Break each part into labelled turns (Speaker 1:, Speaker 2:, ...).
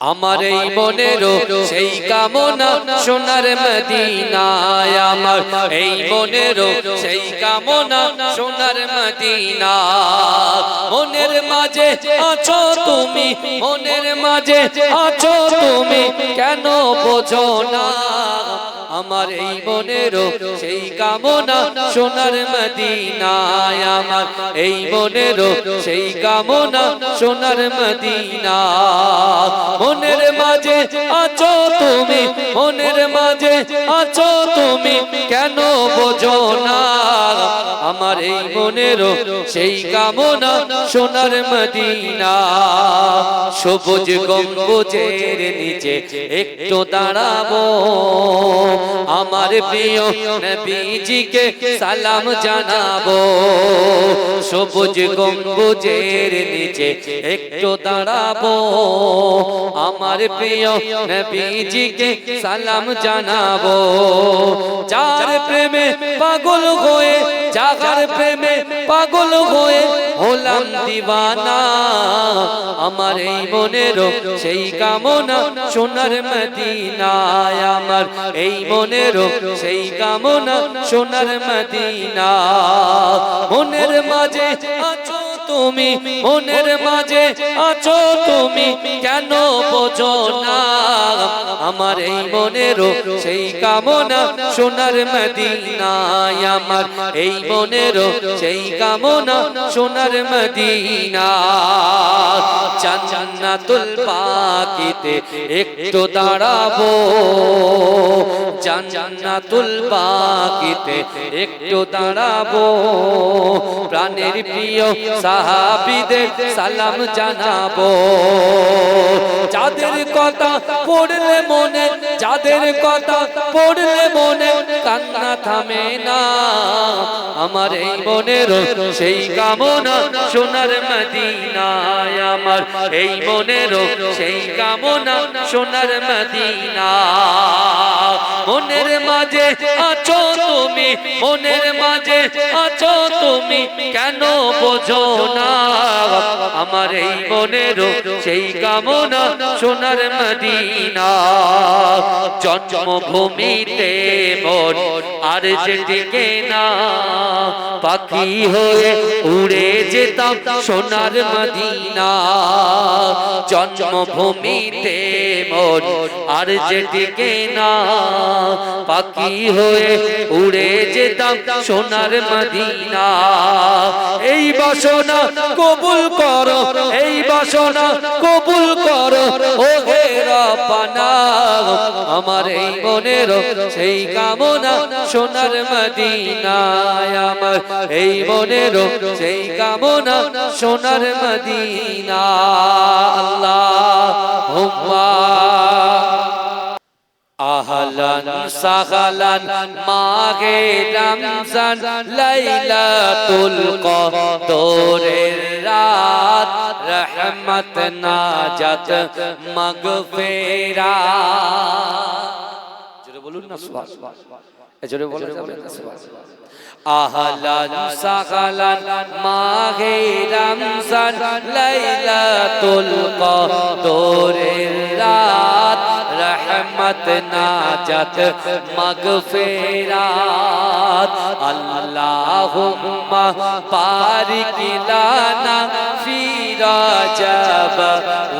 Speaker 1: আমার এই মনেরও সেই কামনা সোনার মদিনায়, আমার এই মনেরও সেই কামনা সোনার মদিনা। মনের মাঝে আছো তুমি, মনের মাঝে আছো তুমি, কেন বোঝো না? আমার এই মনেরও সেই কামনা সোনার মদিনায়, আমার এই মনেরও সেই কামনা সোনার মদিনা। মনের মাঝে আছো তুমি, মনের মাঝে আছো তুমি, কেন বোঝো না? আমার এই মনেরও সেই কামনা সোনার মদিনা। সবুজ গম্বুজের নিচে একটু দাঁড়াবো, আমার প্রিয় নবীজিকে সালাম জানাবো। সবুজ গম্বুজের নিচে একটু দাঁড়াবো, আমার প্রিয় নবীজিকে সালাম জানাবো। যার প্রেমে পাগল হয়ে, যার প্রেমে পাগল হয়ে হলাম দিওয়ানা, আমার এই মনেরও সেই কামনা সোনার মদিনায়, আমার এই মনেরও সেই কামনা সোনার মদিনা। মনের মাঝে আছো তুমি, মনের মাঝে আছো তুমি, কেন বোঝো না? আমার এই মনেরও সেই কামনা সোনার মদিনায়, আমার এই মনেরও সেই কামনা সোনার মদিনা। জান্নাতুল বাকিতে একটু দাঁড়াবো, জান্নাতুল বাকিতে একটু দাঁড়াবো। প্রাণের প্রিয় সাহাবীদের সালাম জানাবো, যাদের কথা পড়লে মনে, যাদের কথা পড়লে মনে কান্না থামে না। আমার এই মনেরও সেই কামনা সোনার মদিনায়, আমার এই মনেরও সেই কামনা সোনার মদিনা। মনের মাঝে আছো তুমি, মনের মাঝে আছো তুমি, কেন বোঝো না? আমার এই মনেরও সেই কামনা সোনার মদিনা। জন্মভূমিতে মন আর যে টিকে না, পাখি হয়ে উড়ে যেতাম সোনার মদিনা। জন্মভূমিতে মন আর যে টিকে না, পাখি হয়ে উড়ে যেতাম সোনার মদিনা। এই বাসনা কবুল করো, এই বাসনা কবুল করো ও হে রব্বানা। আমার এই মনেরও সেই কামনা সোনার মদিনায়, আমার এই মনেরও সেই কামনা সোনার মদিনা। আল্লাহুম্মা আহলান সাহলান মাহে রমজান লাইলাতুল কদরের রাত, রহমত নাজাত মাগফিরাত। জোরে বলুন না সুবহানাল্লাহ, জোরে বলা যাবে না সুবহানাল্লাহ। আহলান সাহলান মাহে রমজান লাইলাতুল কদরের রাত, রহমত নাজাত মাগফিরাত। আল্লাহুম্মা বারিক লানা ফি রাজাব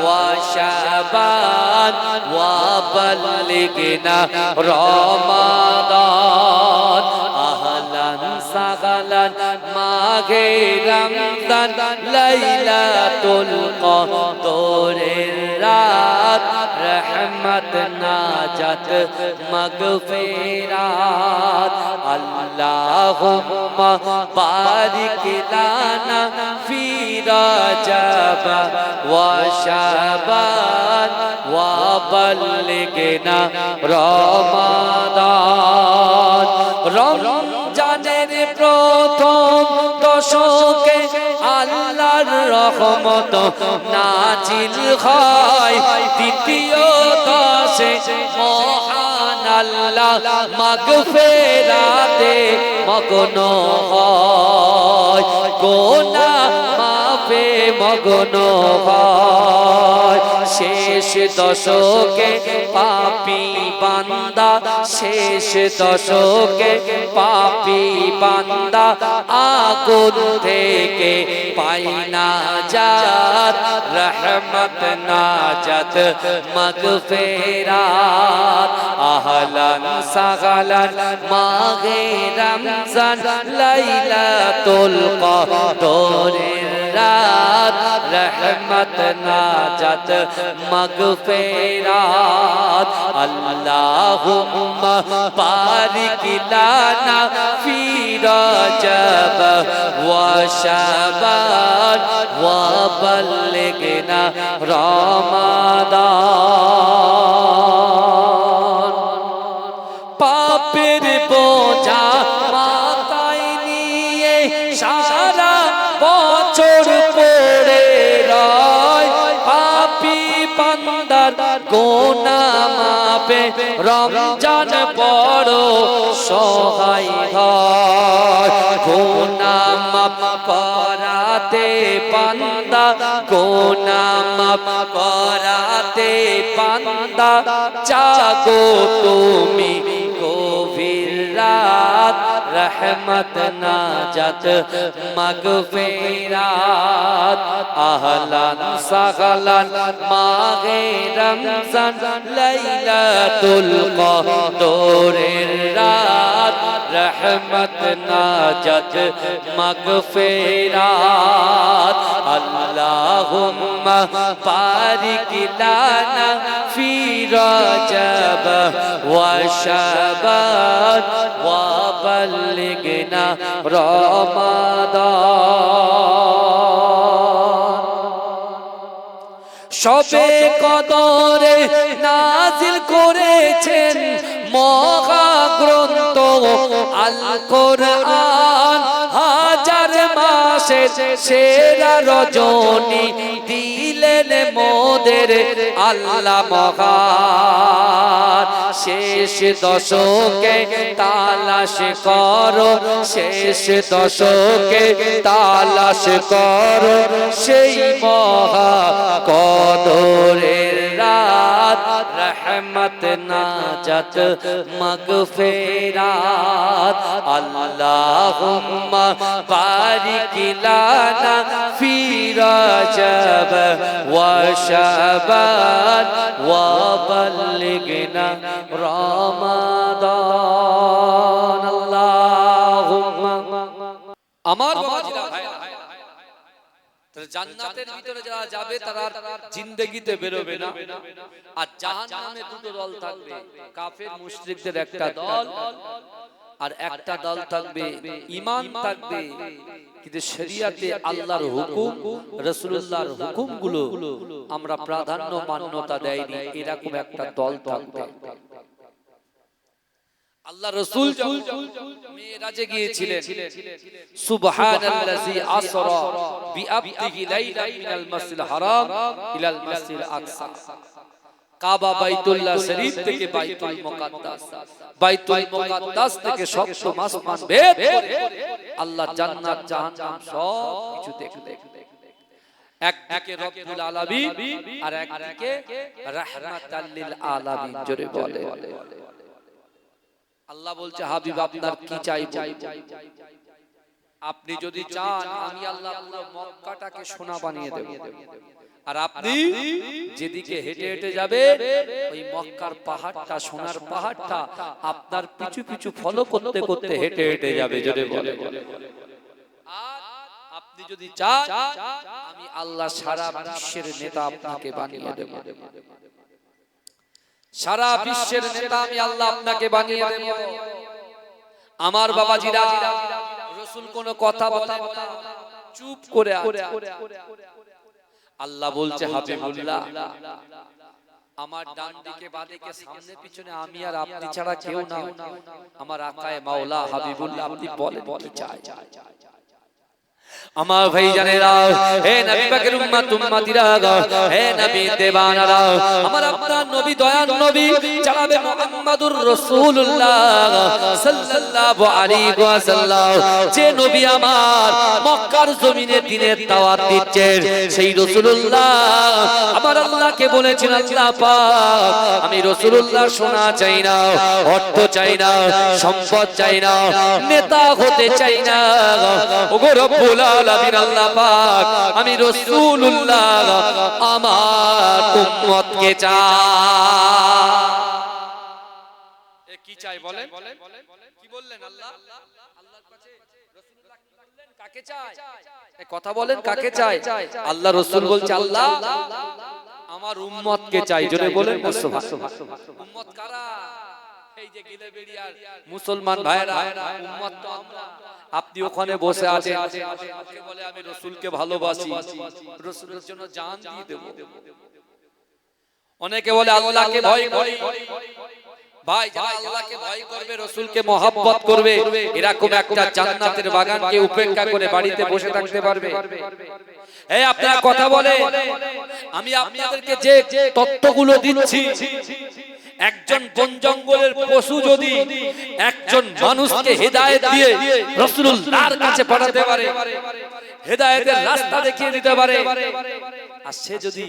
Speaker 1: ওয়া শাবান ওয়া বাল্লিগনা রমাদান। আহলান সাহলান মাহে রমজান লাইলাতুল কদরের রাত, রহমত নাজাত মাগফিরাত। আল্লাহুম্মা বারিক লানা ফি রাজাব ওয়া শাবান ওয়া বাল্লিগনা রমাদান। রমজানের প্রথম দশকে আল্লাহর রহমত নাজিল হয়, দ্বিতীয় দশে মহান আল্লাহ মাগফিরাতে মগ্ন হয়। গুনাহ মাফ পাপে মগ্ন হয় শেষ দশকে পাপী বান্দা শেষ দশকে পাপী বান্দা আগুন থেকে পাই না জাত রহমত নাজাত মাগফিরাত আহলান সাগালান মাহে রমজান লাইলাতুল কদরের রাত রহমত নাজাত মাগফিরাত আল্লাহুম্মা বারিক লানা ফি রজব ওয়া শাবান ওয়া বাল্লিগনা রমাদান পাপের বোঝা মাথায় নিয়ে সারা বছর পড়ে রয় পাপী বান্দার গুনাহ মাপে রমজান বড় সহায় হয় গুনাহ মাপ করাতে বান্দা গুনাহ মাপ করাতে বান্দা জাগো তুমি গভীর রাত রহমত নাজাত মাগফিরাত আহলান সাগালান মাহে রমজান লাইলাতুল কদরের রাত রহমত নাজাত মাগফিরাত আল্লাহুম্মা বারিক লানা ফি রজব ওয়া শাবান ওয়া বাল্লিগনা রমাদান শবে কদরে নাজিল করেছেন মহা গ্রন্থ আল কোরআন হাজার মাসের সেরা রজনী দিলেন মোদের আল্লাহ মহান শেষ দশকে তালাশ করো শেষ দশকে তালাশ করো সেই মহা কদরের রাত রহমত নাজাত মাগফিরাত আল্লাহুম্মা বারিক লানা ফি রজব ওয়া শাবান ওয়া বাল্লিগনা রমাদান আল্লাহুম্মা আমার বাবাজিরা ভাই জান্নাতের ভিতরে যারা যাবে তারা জিন্দেগিতে বেরোবে না আর জাহান্নামে দুটো দল থাকবে কাফের মুশরিকদের একটা দল আর একটা দল থাকবে ঈমান থাকবে কিন্তু শরিয়াতে আল্লাহর হুকুম রাসূলুল্লাহর হুকুমগুলো আমরা প্রাধান্য মান্যতা দেইনি এরকম একটা দল থাকবে আল্লাহ রাসূল মিরাজে গিয়েছিলেন সুবহানাল্লাযী আসরা বিআবদিহি লাইলান মিনাল মাসজিদিল হারাম ইলাল মাসজিদিল আকসা কাবা বাইতুল্লাহ শরীফ থেকে বাইতুল মুকাদ্দাস থেকে সপ্তম আসমান ভেদ করে আল্লাহ জান্নাত জাহান্নাম সব কিছু দেখলেন একদিকে রব্বুল আলামিন আর একদিকে রাহমাতাল লিল আলামিন জোরে বলে আল্লাহ বলছে হাবিব আপনার কি চাই আপনি যদি চান আমি আল্লাহ পুরো মক্কাটাকে সোনা বানিয়ে দেব আর আপনি যেদিকে হেঁটে হেঁটে যাবে ওই মক্কার পাহাড়টা সোনার পাহাড়টা আপনার পিছু পিছু ফলো করতে করতে হেঁটে হেঁটে যাবে জোরে বলে আর আপনি যদি চান আমি আল্লাহ সারা বিশ্বের নেতা আপনাকে বানিয়ে দেব সারা বিশ্বের নেতা আমি আল্লাহ আপনাকে বানিয়ে দেব আমার বাবাজিরা রাসূল কোন কথা বলে চুপ করে আছে আল্লাহ বলছে হাবিবুল্লাহ আমার ডান দিকে বাঁ দিকে সামনে পিছনে আমি আর আপনি ছাড়া কেউ না আমার আকায়ে মাওলা হাবিবুল্লাহ আপনি বলেন কি চাই আমার ভাই জানেরা, হে নবী পাকের উম্মত উম্মতিরা, হে নবী দেবানারা, আমার আপনার নবী দয়ার নবী জনাবে মুহাম্মদুর রাসূলুল্লাহ সাল্লাল্লাহু আলাইহি ওয়াসাল্লাম, যে নবী আমার মক্কার জমিনে দ্বীনের দাওয়াত দিচ্ছেন, সেই রাসূলুল্লাহ আমার আল্লাহকে বলেছেন, আল্লাহ পাক আমি রাসূলুল্লাহ সোনা চাই না, অর্থ চাই না, সম্পদ চাই না, নেতা হতে চাই না, ওগো রব্বুল আলামিন আল্লাহ পাক আমি রাসূলুল্লাহ আমার উম্মতকে চাই। কি চাই বলেন? কি বললেন আল্লাহ? আল্লাহর কাছে রাসূলুল্লাহ কি বললেন? কাকে চাই? এই কথা বলেন, কাকে চাই? আল্লাহ রাসূল বলছে আল্লাহ আমার উম্মতকে চাই। জোরে বলেন সুবহানাল্লাহ। উম্মত কারা? এই যে গিলেবেড়িয়ার মুসলমান ভাইরা, উম্মত তো আমরা। আপনি ওখানে বসে আছেন, আপনি বলে আমি রাসূলকে ভালোবাসি, রাসূলের জন্য জান দিয়ে দেব। অনেকে বলে আল্লাহকে ভয় করি। ভাই যারা আল্লাহকে ভয় করবে, রাসূলকে মহব্বত করবে, এরকম একটা জান্নাতের বাগানকে উপেক্ষা করে বাড়িতে বসে থাকতে পারবে? এই আপনারা কথা বলে, আমি আপনাদেরকে যে তত্ত্বগুলো দিচ্ছি, একজন বন জঙ্গলের পশু যদি একজন মানুষকে হেদায়েত দিয়ে রাসূলুল্লাহর কাছে পাঠাতে পারে, হেদায়েতের রাস্তা দেখিয়ে দিতে পারে, আর সে যদি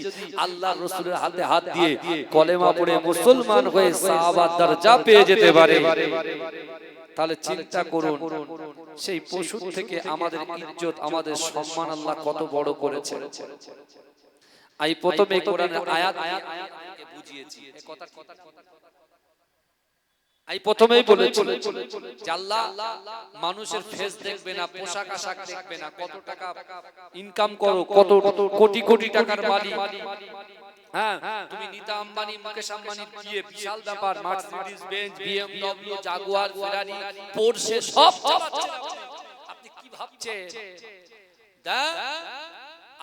Speaker 1: আল্লাহর রাসূলের হাতে হাত দিয়ে কলেমা পড়ে মুসলমান হয়ে সাহাবার দরজা পেয়ে যেতে পারে, তাহলে চিন্তা করুন সেই পশু থেকে আমাদের ইজ্জত, আমাদের সম্মান আল্লাহ কত বড় করেছে। আমি প্রথমে কোরআনের আয়াত বুঝিয়েছি, এই কথা আমি প্রথমেই বলেছি যে আল্লাহ মানুষের ফেস দেখবে না, পোশাক আশাক দেখবে না, কত টাকা ইনকাম করো, কত কোটি কোটি টাকার মালিক। হ্যাঁ, তুমি নীতা আম্বানি, মুকেশ আম্বানির বিয়ে বিশাল ব্যাপার, মার্সিডিজ বেঞ্জ, বিএমডব্লিউ, জাগুয়ার, ফেরারি, পোরশে সব চালাচ্ছেন। আপনি কি ভাবছেন?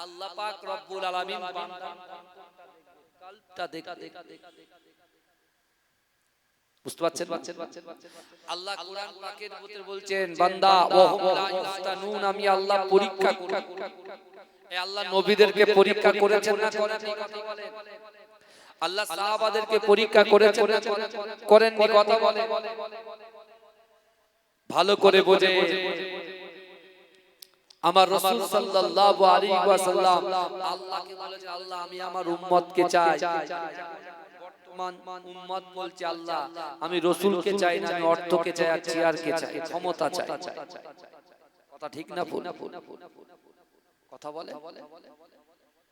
Speaker 1: আল্লাহ পাক রব্বুল আলামিন কালটা দেখতে বুঝতে পারছেন? আল্লাহ কোরআন পাকের ভিতরে বলছেন বান্দা ওয়াহুম লা ইফতানুন, আমি আল্লাহ পরীক্ষা করি। এই আল্লাহ নবীদেরকে পরীক্ষা করেছেন না করেননি? কথা বলেন। আল্লাহ সাহাবাদেরকে পরীক্ষা করেছেন না করেননি? কথা বলেন। ভালো করে বোঝে আমার রাসূল সাল্লাল্লাহু আলাইহি ওয়াসাল্লাম আল্লাহকে বলেছেন আল্লাহ আমি আমার উম্মতকে চাই। উম্মত বলছে আল্লাহ আমি রাসূলকে চাই না, আমি অর্থকে চাই, আর চেয়ারকে চাই, ক্ষমতা চাই। কথা ঠিক না ভুল? কথা বলে।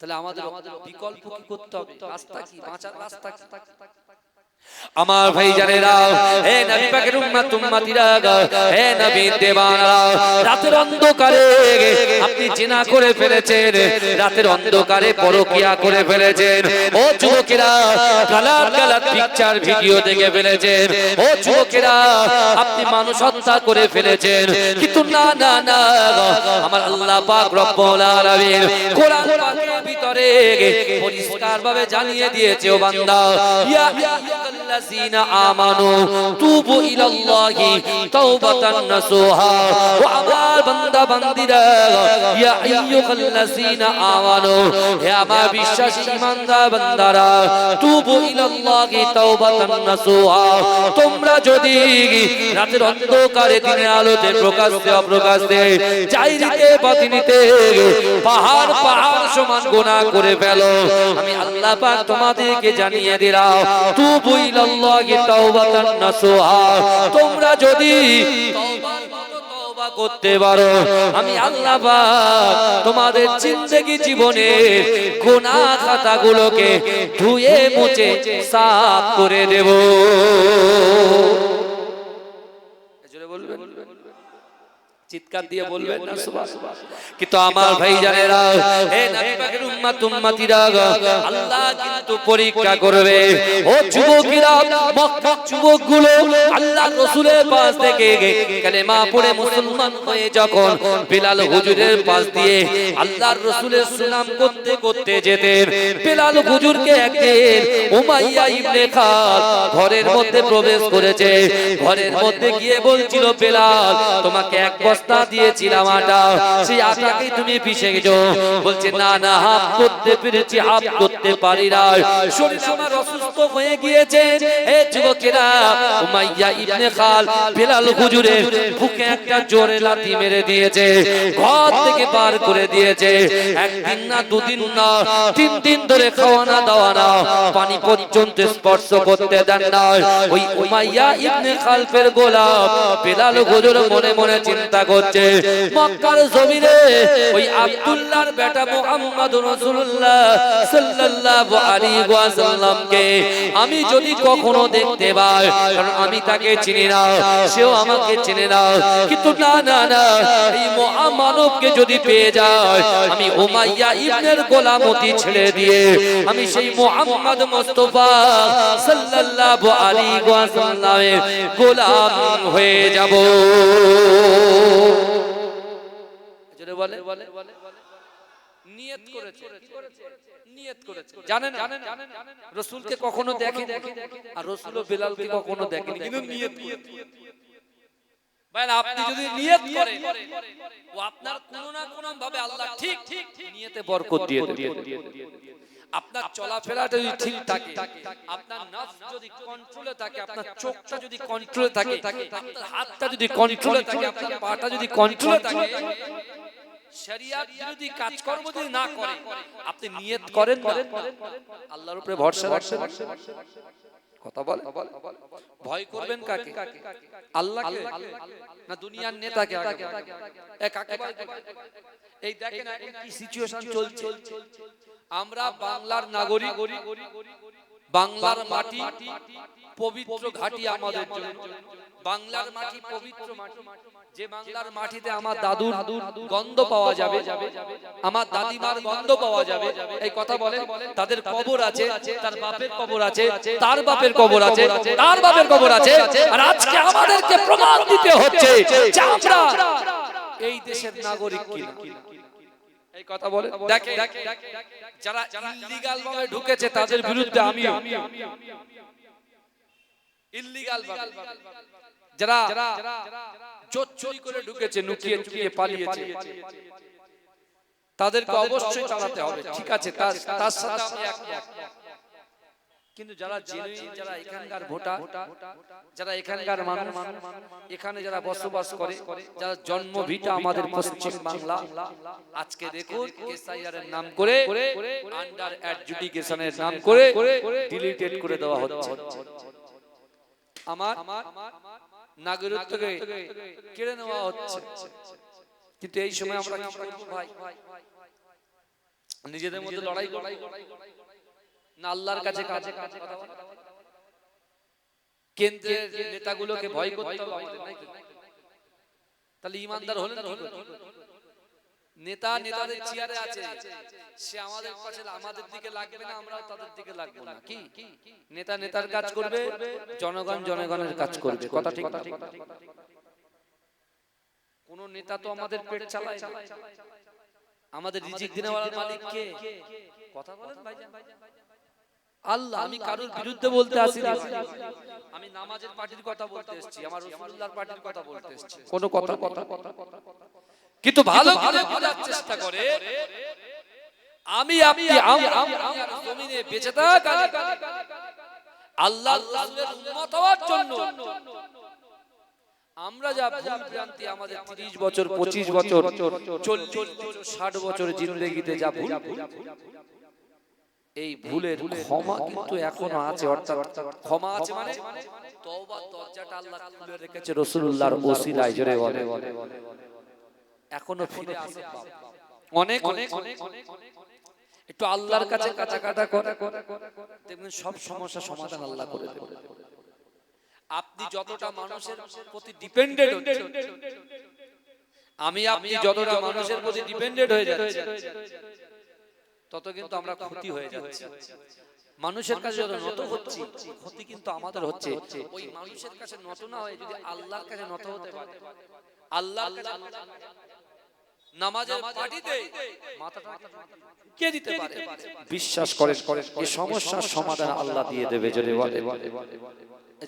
Speaker 1: তাহলে আমাদের বিকল্প কি করতে হবে? রাস্তা কি? বাঁচার রাস্তা কি? আমার ভাই জানেরা, হে নবী পাকের উম্মত উম্মতিরা, হে নবী দেবানারা, রাতের অন্ধকারে আপনি জিনা করে ফেলেছেন, রাতের অন্ধকারে পরকিয়া করে ফেলেছেন। ও যুবকেরা, গালাত গালাত পিকচার ভিডিও দেখে ফেলেছেন। ও যুবকেরা, আপনি মানুষ হত্যা করে ফেলেছেন। কিন্তু না না না, আমার আল্লাহ পাক রব্বুল আলামিন কোরআন পাকের ভিতরে পরিষ্কারভাবে জানিয়ে দিয়েছে, ও বান্দা, ইয়া الذين آمنوا توبوا إلى الله توبة نصوحا, ও আমার বান্দা বান্দীরা, ইয়া আইয়ুহাল্লাযীনা আমানু, হে আমার বিশ্বাসী ঈমানদার বান্দারা, তুবু ইলাল্লাহি তাওবাতান নাসুহা, তোমরা যদি রাতের অন্ধকারে দিনের আলোতে প্রকাশ্যে অপ্রকাশ্যে চাইরিতে বাতিনিতে পাহাড় পাহাড় সমান গুনাহ করে ফেলো, আমি আল্লাহ পাক তোমাদেরকে জানিয়ে দিলাম, তুবু ইলাল্লাহি তাওবাতান নাসুহা, তোমরা যদি তওবা করতে পারো, আমি আল্লাহ পাক তোমাদের জিন্দেগি জীবনে গুনাহ খাতাগুলোকে ধুয়ে মুছে সাফ করে দেব। জোরে বলবেন, চিৎকার দিয়ে বলবেন না সুবহানাল্লাহ। কিন্তু আমার ভাই জানেরা, হে নবী পাকের উম্মত উম্মতিরা, আল্লাহ কিন্তু পরীক্ষা করবে। ও যুবকেরা, মক্কার যুবকগুলো আল্লাহর রাসূলের পাশ থেকে কালেমা পড়ে মুসলমান হয়ে যখন বিলাল হুজুরের পাশ দিয়ে আল্লাহর রাসূলের সুনাম করতে করতে যেতেন, বিলাল হুজুরকে একদিন উমাইয়া ইবনে খালদ ঘরের মধ্যে প্রবেশ করেছে। ঘরের মধ্যে গিয়ে বলছিল, বেলাল তোমাকে এক বস্তা বস্তা দিয়েছিলাম আটা, সেই আটাকে তুমি পিষে গেছো। বলছে না না, হাফ করতে পেরেছি, হাফ করতে পারি না, শরীর আমার অসুস্থ হয়ে গিয়েছে। হে যুবকেরা, উমাইয়া ইবনে খাল বেলাল হুজুরের বুকে একটা জোরে লাথি মেরে দিয়েছে, ঘর থেকে বার করে দিয়েছে। একদিন না, দুদিন না, 3 দিন ধরে খাওয়া না দাওয়া না, পানি পর্যন্ত স্পর্শ করতে দেন না। ওই উমাইয়া ইবনে খালফের গোলাম বেলাল হুজুর মনে মনে চিন্তা করছে, মক্কার জমিনে ওই আব্দুল্লাহর বেটা মুহাম্মদুর রাসূলুল্লাহ সাল্লাল্লাহু আলাইহি ওয়াসাল্লামকে আমি যদি কখনো দেখতে পাই, কারণ আমি তাকে চিনি না, সেও আমাকে চিনে না, কিন্তু না না না, এই মহামানবকে যদি পেয়ে যায়, আমি উমাইয়া ইবনের গোলামতি ছেড়ে দিয়ে আমি সেই মুহাম্মদ মুস্তাফা সাল্লাল্লাহু আলাইহি ওয়াসাল্লামের গোলাম হয়ে যাব। জোরে বলে, নিয়ত করেছে, নিয়ত করেছে। জানেন রাসূলকে কখনো দেখেনি, আর রাসূলও বেলালকে কখনো দেখেনি, কিন্তু নিয়ত করেছে। ভাই, আপনি যদি নিয়ত করেন, ও আপনার কোনো না কোনো ভাবে আল্লাহ ঠিক নিয়তে বরকত দিয়ে দেবে। আপনার চলাফেরাটা যদি ঠিক থাকে, আপনার নফস যদি কন্ট্রোলে থাকে, আপনার চোখটা যদি কন্ট্রোলে থাকে, আপনার হাতটা যদি কন্ট্রোলে থাকে, আপনার পাটা যদি কন্ট্রোলে থাকে, শরিয়ত বিরোধী কাজকর্ম যদি না করে, আপনি নিয়ত করেন না, আল্লাহর উপরে ভরসা রাখেন, কথা বলে, ভয় করবেন কাকে? আল্লাহকে না দুনিয়ার নেতাকে? কাকে ভয় করবেন? এই দেখেন কি সিচুয়েশন চলছে। আমরা বাংলার নাগরিক, বাংলার মাটি পবিত্র ঘাটি আমাদের জন্য, বাংলার মাটি পবিত্র মাটি, যে বাংলার মাটিতে আমার দাদুর গন্ধ পাওয়া যাবে, আমার দাদিমার গন্ধ পাওয়া যাবে, এই কথা বলে, তাদের কবর আছে, তার বাপের কবর আছে, তার বাপের কবর আছে, তার বাপের কবর আছে, আর আজকে আমাদেরকে প্রমাণ দিতে হচ্ছে যে আমরা এই দেশের নাগরিক কিনা, এই কথা বলে। দেখে যারা ইল্লিগাল ভাবে ঢুকেছে তাদের বিরুদ্ধে আমিও, ইল্লিগাল ভাবে যারা চুরি করে ঢুকেছে, লুকিয়ে চুরিয়ে পালিয়েছে, তাদেরকে অবশ্যই চালাতে হবে, ঠিক আছে, তার সাথে আমি একমত। কিন্তু যারা জেনুইন, যারা এখানকার ভোটার, যারা এখানকার মানুষ, এখানে যারা বসবাস করে, যারা জন্ম ভিটা আমাদের পশ্চিম বাংলা, আজকে দেখুন এসআইআর এর নাম করে, আন্ডার অ্যাডজুডিকেশনের নাম করে ডিলিটেড করে দেওয়া হচ্ছে। আমার নাগরিকত্বকে কেড়ে নেওয়া হচ্ছে। কিন্তু এই সময় আমরা কি করব ভাই? নিজেদের মধ্যে লড়াই না আল্লাহর কাছে কাজ? কেন্দ্রের নেতাগুলোকে ভয় করতে হবে আমাদের, নাকি? তাহলে ইমানদার হলেন কি করে? নেতা নেতাদের চেয়ারে আছে, সে আমাদের কাছে আমাদের দিকে লাগবে না, আমরা তাদের দিকে লাগবো না, কি? নেতা নেতার কাজ করবে, জনগণ জনগণের কাজ করবে, কথা ঠিক না? কোন নেতা তো আমাদের পেট চালায় না, আমাদের রিজিক দেওয়ার মালিক কে? কথা বলেন ভাইজান, আল্লাহ। আমি কারোর বিরুদ্ধে বলতে আসিনি, আমি নামাজের পার্টির কথা বলতে এসেছি, আমার রাসূলুল্লাহর পার্টির কথা বলতে এসেছি, কোন কথা কিন্তু ভালো করে বোঝার চেষ্টা করে। আমি আপনি জমিনে বেঁচে থাকা আল্লাহর রাসূলের উম্মত হওয়ার জন্য আমরা যা ভুল ভ্রান্তি আমাদের 30 বছর 25 বছর 40 বছর 60 বছর জিন্দেগিতে যা ভুল, এই ভুলের ক্ষমা কিন্তু এখনো আছে। অর্থাৎ ক্ষমা আছে মানে তওবার দরজাটা আল্লাহ খুলে রেখেছে রাসূলুল্লাহর ওসিলায়, জোরে বলে, এখনো ফিরে আসে অনেক অনেক। একটু আল্লাহর কাছে কাটা করে দেখবেন সব সমস্যা সমাধান আল্লাহ করে দেবে। আপনি যতটা মানুষের প্রতি ডিপেন্ডেন্ট হচ্ছেন, আমি আপনি যতটা মানুষের প্রতি ডিপেন্ডেন্ট হয়ে যাচ্ছি, তত কিন্তু আমরা ক্ষতি হয়ে যাচ্ছি। মানুষের কাছে যত নত হচ্ছি, ক্ষতি কিন্তু আমাদের হচ্ছে। ওই মানুষের কাছে নত না হয়ে যদি আল্লাহর কাছে নত হতে পারে, আল্লাহর কাছে নামাজের পাটিতে মাথাটা কে দিতে পারে, বিশ্বাস করে এই সমস্যার সমাধান আল্লাহ দিয়ে দেবে। জোরে বলে,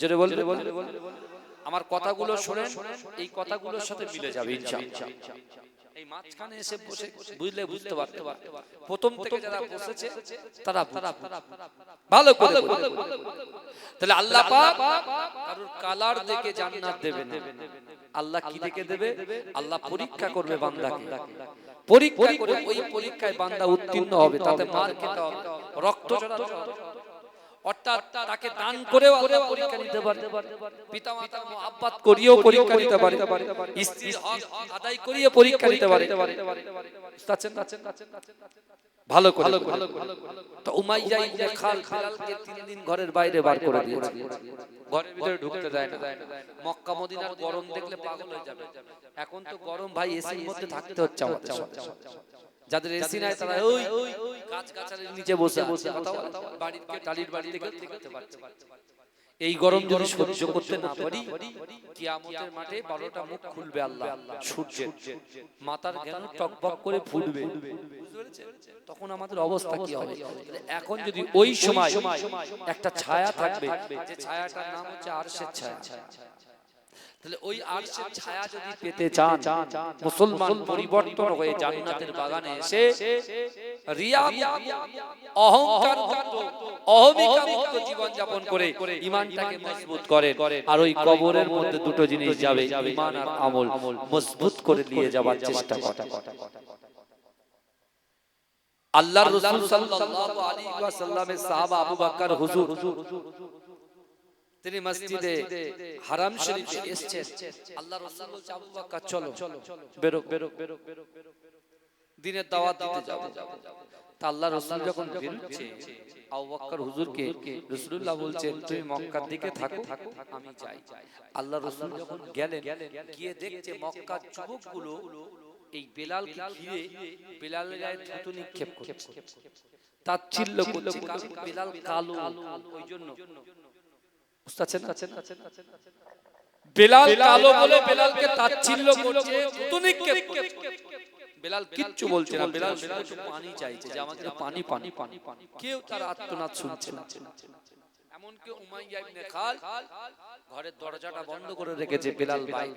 Speaker 1: জোরে বলে, আমার কথাগুলো শুনেন, এই কথাগুলোর সাথে মিলে যাবে ইনশাআল্লাহ। এই মাঝখানে এসে বসে বুঝলে বুঝতে পারতে পারবে, প্রথম থেকে যারা বসেছে তারা ভালো করে। তাহলে আল্লাহ পাক কারোর কালার দেখে জান্নাত দেবে না। আল্লাহ কি দেখে দেবে? আল্লাহ পরীক্ষা করবে বান্দাকে, পরীক্ষা করে ওই পরীক্ষায় বান্দা উত্তীর্ণ হবে, তাতে মার খেতে হবে, রক্ত ঝরাতে হবে। অর্থাৎ তাকে দান করেও আল্লাহ পরীক্ষা নিতে পারে, পিতামাতার মুহাব্বত করিয়েও পরীক্ষা নিতে পারে, স্ত্রীর হক আদায় করিয়ে পরীক্ষা নিতে পারে। ভালো করে। তো উমাইয়া ইবনে খালদ বিলালকে 3 দিন ঘরের বাইরে বার করে দিয়েছে, ঘরের ভিতরে ঢুকতে দেয় না। মক্কা মদিনার গরম দেখলে পাগল হয়ে যাবে। এখন তো গরম ভাই, এসির মধ্যে থাকতে হচ্ছে আমাদের। যাদের এসি নাই তারা ওই গাছ গাছালির নিচে বসে আছে, বাড়ির টালির বাড়ি থেকে দেখতে পাচ্ছে। এই গরম যদি সহ্য করতে না পারি, কিয়ামতের মাঠে 12টা মুখ খুলবে আল্লাহ সূর্যের, মাথার জ্ঞান টকবক করে ফুটবে, তখন আমাদের অবস্থা কি হবে? এখন যদি ওই সময় একটা ছায়া থাকবে, যে ছায়াটার নাম হচ্ছে আরশের ছায়া, তাহলে ওই আরশের ছায়া যদি পেতে চান, মুসলমান পরিবর্তন হয়ে জান্নাতের বাগানে এসে রিয়া অহংকার মুক্ত, অহমিকা মুক্ত জীবন যাপন করে ঈমানটাকে মজবুত করে। আর ওই কবরের মধ্যে দুটো জিনিস যাবে, ঈমান আর আমল, মজবুত করে নিয়ে যাওয়ার চেষ্টা করে। আল্লাহর রাসূল সাল্লাল্লাহু আলাইহি ওয়াসাল্লামের সাহাবা আবু বকর হুজুর, তিনি মসজিদে হারাম শরীফে এসেছেন। আল্লাহর রাসূল বলছে, আবু বকর চলো বেরো, দ্বীনের দাওয়াত দিতে যাও। তা আল্লাহর রাসূল যখন বেরোচ্ছে, আবু বকর হুজুরকে রাসূলুল্লাহ বলছেন, তুমি মক্কার দিকে থাকো, আমি যাই। আল্লাহর রাসূল যখন গেলেন, গিয়ে দেখছে মক্কার যুবকগুলো এই বেলালকে ঘিরে বেলালের গায়ে থুতু নিক্ষেপ করছে, তাচ্ছিল্য করছে। বেলাল কালো, ওই জন্য বেলাল কালো বলে বেলালকে তাচ্ছিল্য করছে, থুতু নিক্ষেপ করছে। বেলাল কিচ্ছু বলছে না, বেলাল শুধু পানি চাইছে, যে আমাকে পানি পানি পানি। কেউ তার আর্তনাদ শুনছে না। এমনকি উমাইয়া ইবনে খালদ ঘরের দরজাটা বন্ধ করে রেখেছে, বেলাল ভাই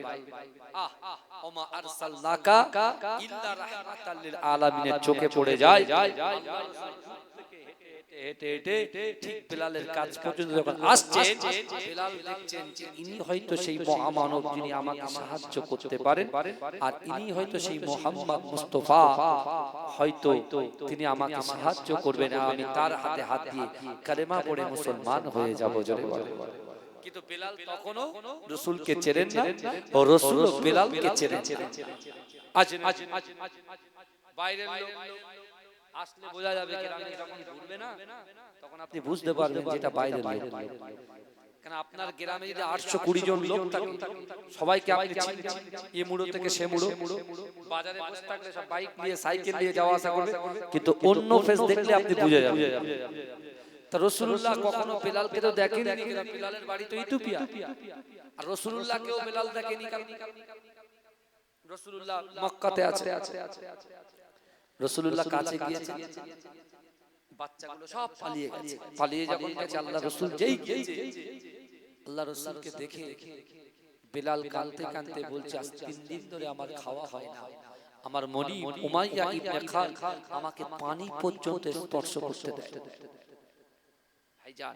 Speaker 1: ওমা আরসালনাকা ইল্লা রাহমাতাল লিল আলামিনের চোখে পড়ে যায়। হেঁটে হেঁটে ঠিক বেলালের কাছ পর্যন্ত যখন আসছেন, বেলাল দেখছেন যে ইনি হয়তো সেই মহামানব যিনি আমাকে সাহায্য করতে পারেন, আর ইনি হয়তো সেই মুহাম্মদ মুস্তাফা, হয়তো তিনি আমাকে সাহায্য করবেন, আমি তার হাতে হাত দিয়ে কালেমা পড়ে মুসলমান হয়ে যাব। কিন্তু বেলাল তখনও রাসূলকে চেনেন না, ও রাসূল বেলালকে চেনেন না। আজ বাইরের লোক আসলে বোঝা যাবে, গ্রামে যখন ঘুরবে না, তখন আপনি বুঝতে পারবেন যেটা বাইরের লোক। কারণ আপনার গ্রামে যদি 820 জন লোক থাকে, সবাইকে আপনি চিনছেন, এই মুড়ো থেকে সে মুড়ো, বাজারে বসে থাকলে সব বাইক নিয়ে সাইকেল নিয়ে যাওয়া আসা করবে, কিন্তু অন্য ফেস দেখলে আপনি বুঝে যাবেন। তা রাসূলুল্লাহ কখনো বেলালকে তো দেখেননি, বেলালের বাড়ি তো ইথিওপিয়া, আর রাসূলুল্লাহকেও বেলাল দেখেনি, কারণ রাসূলুল্লাহ মক্কাতে আছে। রাসূলুল্লাহ কাছে গিয়েছে, বাচ্চাগুলো সব পালিয়ে গেছে। পালিয়ে যখন গেছে, আল্লাহ রাসূল যেই গিয়েছে, আল্লাহ রাসূলকে দেখে বেলাল কাঁদতে কাঁদতে বলছে, আজ 3 দিন ধরে আমার খাওয়া হয় না, আমার মনিব উমাইয়া ইবনে খালদ আমাকে পানি পর্যন্ত স্পর্শ করতে দেয়। ভাইজান,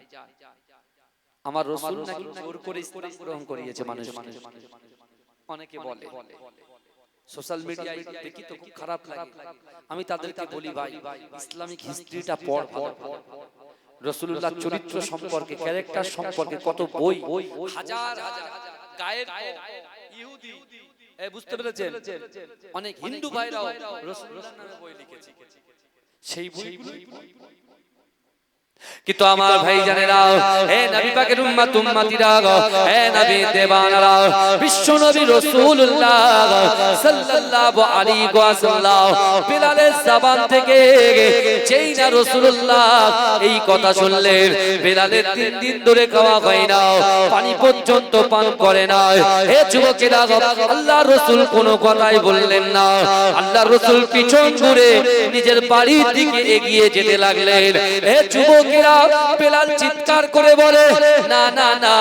Speaker 1: আমার রাসূল নাকি জোর করে ইসলাম গ্রহণ করিয়েছে মানুষ। অনেকে বলে, সোশ্যাল মিডিয়ায় দেখি তো খুব খারাপ লাগে। আমি তাদেরকে বলি, ভাই ইসলামিক হিস্ট্রিটা পড়, রাসূলুল্লাহর চরিত্র সম্পর্কে, ক্যারেক্টার সম্পর্কে কত বই, হাজার হাজার গায়ের ইহুদি, বুঝতে পেরেছেন, অনেক হিন্দু ভাইরাও রাসূলুল্লাহর নামে বই লিখেছে, সেই বইগুলো। কিন্তু আমার ভাই জানেরা, হে নবী পাকের উম্মত উম্মতিরা, হে নবী দেবানারা, বিশ্ব নবী রাসূলুল্লাহ সাল্লাল্লাহু আলাইহি ওয়াসাল্লাম বেলালের জবান থেকে যেই না রাসূলুল্লাহ এই কথা শুনলেন, বেলালের 3 দিন ধরে খাওয়া হয় না, পানি পর্যন্ত পান করে না। হে যুবকেরা, আল্লাহর রাসূল কোনো কথাই বললেন না। আল্লাহর রাসূল পিছন ঘুরে নিজের বাড়ির দিকে এগিয়ে যেতে লাগলেন। হে যুবক যুবকেরা বেলাল চিৎকার করে বলে, না না না,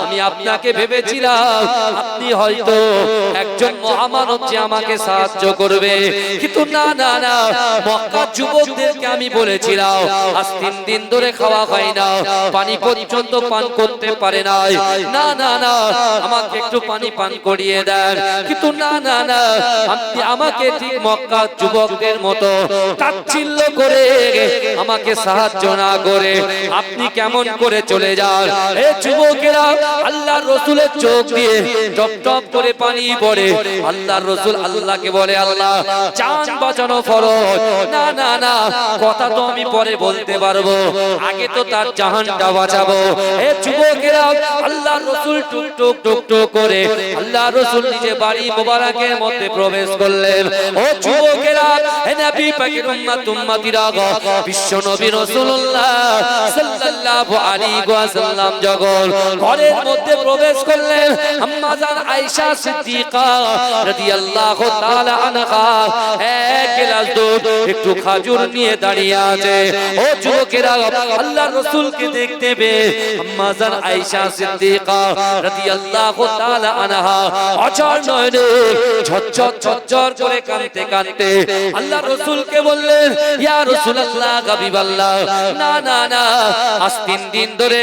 Speaker 1: আমি আপনাকে ভেবেছিলাম আপনি হয়তো একজন মহামানব যে আমাকে সাহায্য করবে, কিন্তু না না না, মক্কার যুবকদেরকে আমি বলেছিলাম আজ 3 দিন ধরে খাওয়া হয় না, পানি পর্যন্ত পান করতে পারে না, না না না, আমাকে একটু পানি পান করিয়ে দেন। কিন্তু না না না, আপনি আমাকে ঠিক মক্কার যুবকদের মতো তাচ্ছিল্য করে আমাকে সাহায্য না করে আপনি কেমন করে চলে যান। এ যুবকেরা, আল্লাহর রাসূলের চোখ দিয়ে টপ টপ করে পানি পড়ে। আল্লাহর রাসূল আল্লাহকে বলে, আল্লাহ জান বাঁচানো ফরজ। না না না, কথা তো আমি পরে বলতে পারবো, আগে তো তার জাহানটা বাঁচাবো। এ যুবকেরা, আল্লাহর রাসূল টুক টুক টুক টুক করে আল্লাহর রাসূল নিজে বাড়ি মোবারকের মধ্যে প্রবেশ করলেন। ও যুবকেরা, হে নবী পাকের উম্মতিরা, বিশ্ব নবী রাসূলুল্লাহ সাল্লাল্লাহু আলাইহি ওয়াসাল্লাম যখন ঘরের মধ্যে প্রবেশ করলেন, আম্মা জান আয়েশা সিদ্দিকা রাদিয়াল্লাহু তাআলা আনহা এক গ্লাস দুধ একটু খাজুর নিয়ে দাঁড়িয়ে আছে। ও যুবকেরা, আল্লাহর রাসূলকে দেখতে পেয়ে আম্মা জান আয়েশা সিদ্দিকা রাদিয়াল্লাহু তাআলা আনহা অঝর নয়নে ঝরঝর ঝরঝর করে কাঁদতে কাঁদতে আল্লাহর রাসূলকে বললেন, ইয়া রাসূলুল্লাহ, হাবিবাল্লাহ, না না না, আজ 3 দিন ধরে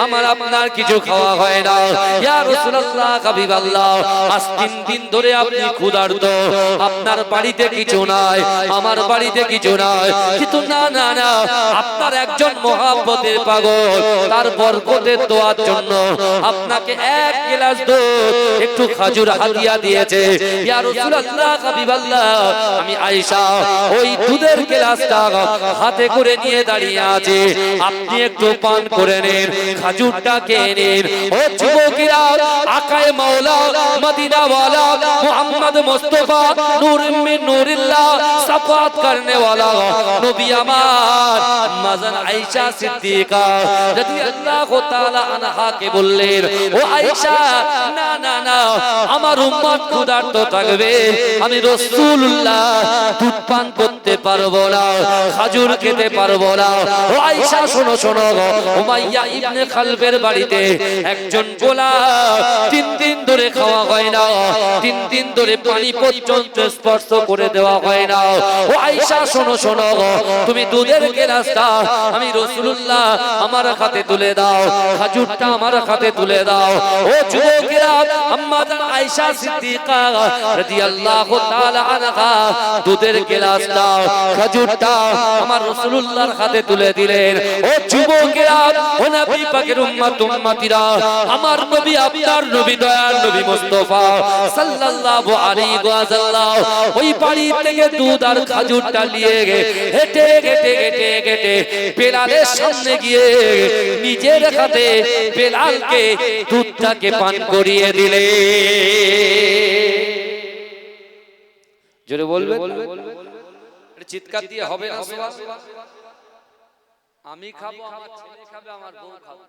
Speaker 1: আমার আপনার কিছু খাওয়া হয় না। ইয়া রাসূলুল্লাহ, হাবিবাল্লাহ, আজ 3 দিন ধরে আপনি ক্ষুধার্ত, আপনার বাড়িতে কিছু নাই, আমার বাড়িতে কিছু নাই, কিন্তু না না না, আপনার একজন মহব্বতের পাগল তার বরকতের দোয়ার জন্য আপনাকে এক গ্লাস দুধ একটু খাজুর হাদিয়া দিয়েছে। ইয়া রাসূলুল্লাহ, হাবিবাল্লাহ, আমি আয়েশা ওই দুধের গ্লাসটা হাতে করে নিয়ে দাঁড়িয়ে আছি, আপনি একটু পান করে নিন, খাজুরটা খেয়ে নিন। ও যুবকেরা, আকায়ে মাওলা মদিনা ওয়ালা মুহাম্মদ মুস্তাফা নূর মিন নূরিল্লাহ সাফাত করনে ওয়ালা নবী আমার আম্মা জান আয়েশা সিদ্দিকা রাদিয়াল্লাহু তাআলা আনহা কে বললেন, ও আয়েশা, না না না, আমার উম্মত ক্ষুধার্ত থাকবে, আমি রাসূলুল্লাহ দুধ পান করতে পারবো না, খাজুর খেতে পারবো না। ও আয়েশা, শোনো শোনো, উমাইয়া ইবনে খালফের বাড়িতে একজন গোলাম 3 দিন ধরে খাওয়া হয় না, 3 দিন ধরে পানি পর্যন্ত স্পর্শ করে দেওয়া হয় না। ও আয়েশা, শোনো শোনো, তুমি দুধের গ্লাসটা আমি রাসূলুল্লাহ আমার হাতে তুলে দাও, খাজুরটা আমার হাতে তুলে দাও। ও যুবকেরা, আম্মা জান আয়েশা সিদ্দিকা রাদিয়াল্লাহু তাআলা আনহা দুধের গ্লাসটা খাজুরটা আমার রাসূলুল্লাহর হাতে তুলে দিলেন। ও যুবকেরা, ও নবী পাকের উম্মতিরা, আমার নবী আপনার নবী দয়ার নবী মুস্তাফা সাল্লাল্লাহু আলাইহি ওয়াসাল্লাম ওই বাড়ি থেকে দুধ আর খাজুরটা নিয়ে হেঁটে হেঁটে হেঁটে হেঁটে বেলালের সামনে গিয়ে নিজের হাতে বেলালকে দুধটাকে পান করিয়ে দিলে। জোরে বলবেন, চিৎকার দিয়ে হবে না? আমি খাবো, আমার ছেলে খাবে, আমার বউ খাবে,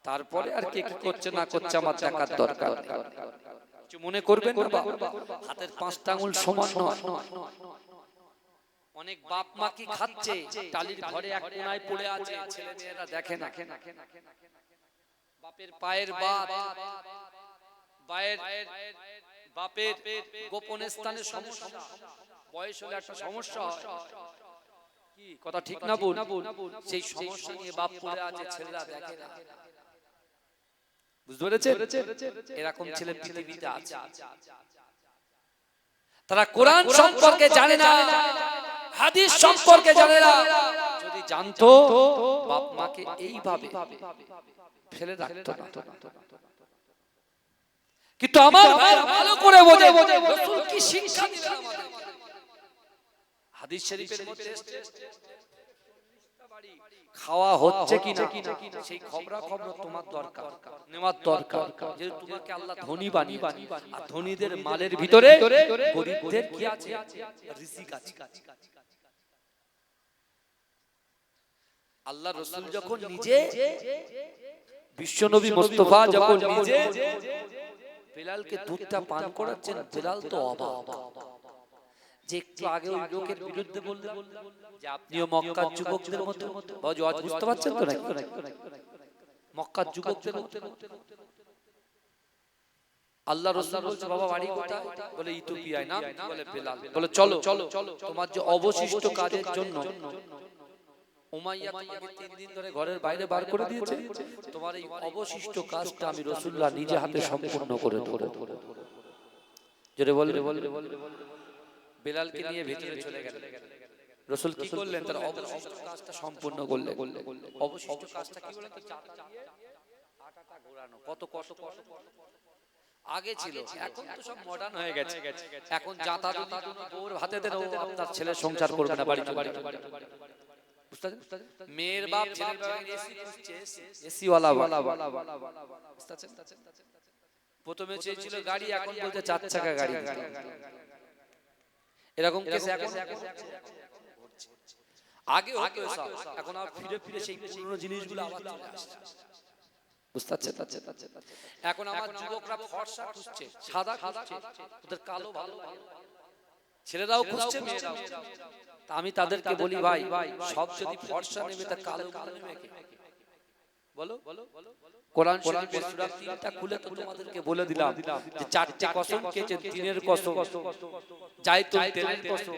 Speaker 1: তারপরে আর কে কি করছে না করছে আমার দেখার দরকার নেই। কিছু মনে করবেন না, হাতের 5টা আঙ্গুল সমান নয়। অনেক বাপ মা কি খাচ্ছে, টালির ঘরে এক কোণায় পড়ে আছে, ছেলে মেয়েরা দেখে না। বাপের পায়ের বাত, বাপের গোপন স্থানে সমস্যা, বয়স হলে একটা সমস্যা হয়, কি কথা ঠিক না বল? সেই সমস্যা নিয়ে বাপ পড়ে আছে, ছেলেরা দেখে না। বুঝতে পেরেছেন? এরকম ছেলে পৃথিবীতে আছে। তারা কোরআন সম্পর্কে জানে না, হাদিস সম্পর্কে জানে না। যদি জানতো, বাপ মাকে এইভাবে ফেলে রাখতো না। কিন্তু আমার ভালো করে বোঝে রাসূল কি শিক্ষা দিলেন আমাদের। হাদিস শরীফের মধ্যে খাওয়া হচ্ছে কিনা সেই খবরাখবর তোমার দরকার, নেওয়ার দরকার, যে তোমাকে আল্লাহ ধনী বানিয়ে, আর ধনীদের মালের ভিতরে গরীবদের কি আছে? রিজিক আছে। আল্লাহ রাসূল যখন নিজে, বিশ্বনবী মুস্তাফা যখন নিজে বেলালকে দুধটা পান করাচ্ছেন, বেলাল তো অবাক যে একটু আগে ওই লোকের বিরুদ্ধে বললেন যে আপনিও মক্কার যুবকদের মতো, বাবু আজ বুঝতে পারছেন তো নাকি? মক্কার যুবকদের মতো আল্লাহ রাসূল বলছে বাবা বাড়ি কোথায়? বলে ইথিওপিয়ায়। নাম বলে বেলাল। বলে চলো তোমার যে অবশিষ্ট কাজের জন্য উমাইয়া তোমাকে 3 দিন ধরে ঘরের বাইরে বার করে দিয়েছে, তোমার এই অবশিষ্ট কাজটা আমি রাসূলুল্লাহ নিজে হাতে সম্পূর্ণ করে দেব। জোরে বলে বেলালকে নিয়ে ভিতরে চলে গেলেন। রাসূল কি করলেন? তার অবশিষ্ট কাজটা সম্পূর্ণ করলেন। অবশিষ্ট কাজটা কি বলেন তো? চাটা দিয়ে আটাটা ঘোরানো। কত কষ্ট আগে ছিল, এখন তো সব মডার্ন হয়ে গেছে। এখন জাতা যদি বউর হাতে দেন, ও আপনার ছেলে সংসার করবে না, বাড়ি বুঝতে পারছেন? মেয়ের বাপ ছেলের বাপ এসি খুঁজছে, এসি ওয়ালা বুঝতে পারছেন? প্রথমে চেয়েছিল গাড়ি, এখন বলতে 4 চাকা গাড়ি। এরকম কেস এখন আগে হতো সব, এখন আর ফিরে ফিরে সেই পুরনো জিনিসগুলো আবার চলে আসছে। বুঝতে পারছেন? এখন আমার যুবকরা ফর্সা খুঁজছে, সাদা খুঁজছে, ওদের কালো ভালো, ছেলেরাও খুঁজছে, মেয়েরাও। আমি তাদেরকে বলি ভাই, সব যদি ফর্সা নেবে তা কালো নেবে কে? বলো। কোরআন শরীফের সূরা 3টা খুলে তো তোমাদেরকে বলে দিলাম যে 4টে কসম খেয়েছেন, 3-এর কসম, জাইতুন তেলের কসম,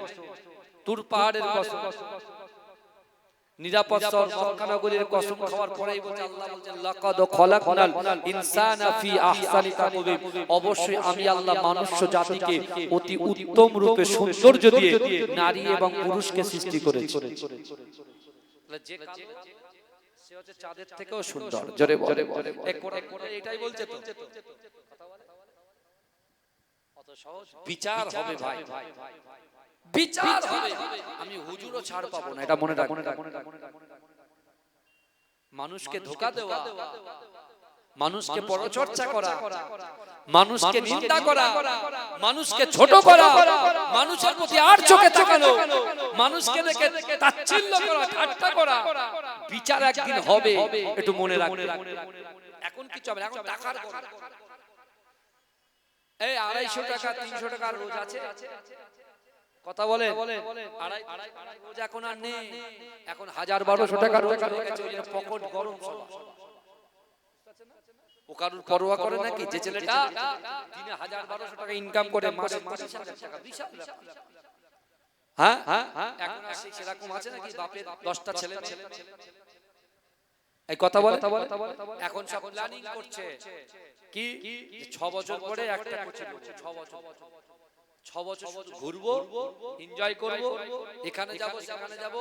Speaker 1: তুর পাহাড়ের কসম, নিরাপদ শহর মক্কা নগরীর কসম খাওয়ার পরেই বলছে আল্লাহ বলছেন লাকাদ খলাকনাল ইনসানা ফি আহসানি তাকওয়িম, অবশ্যই আমি আল্লাহ মনুষ্য জাতিকে অতি উত্তম রূপে সৌন্দর্য দিয়ে নারী এবং পুরুষকে সৃষ্টি করেছি। যে কালো সে হচ্ছে চাঁদের থেকেও সুন্দর। জোরে বলে এটাই বলছে তো। অত সহজ বিচার হবে ভাই, বিচার হবে। আমি হুজুরও ছাড় পাবো না, এটা মনে রাখ। মানুষকে ধোঁকা দেওয়া, মানুষকে পরচর্চা করা, মানুষকে নিন্দা করা, মানুষকে ছোট করা, মানুষের প্রতি আর চোখে তাকানো, মানুষকে দেখে তাচ্ছিল্য করা, ঠাট্টা করা, বিচার একদিন হবে, একটু মনে রাখবে। এখন কিছু হবে না, এখন টাকার কথা। এই 250 টাকা 300 টাকা রোজ আছে, কথা বলে রোজ এখন আর নেই, এখন 1000-1200 টাকা রোজ হয়ে গেছে। ওই পকেট গরম সব, ও কারুর পরোয়া করে নাকি? যে ছেলেটা দিনে 1000-1200 টাকা ইনকাম করে, মাসে 20,000 টাকা, বিশাল। হ্যাঁ, এখন আর সেই সেরকম আছে নাকি বাপের 10টা ছেলে? এই কথা বলে এখন সব প্ল্যানিং করছে কি 6 বছর পরে একটা কোচিং করছে, 6 বছর শুধু ঘুরবো, এনজয় করব, এখানে যাব সেখানে যাব,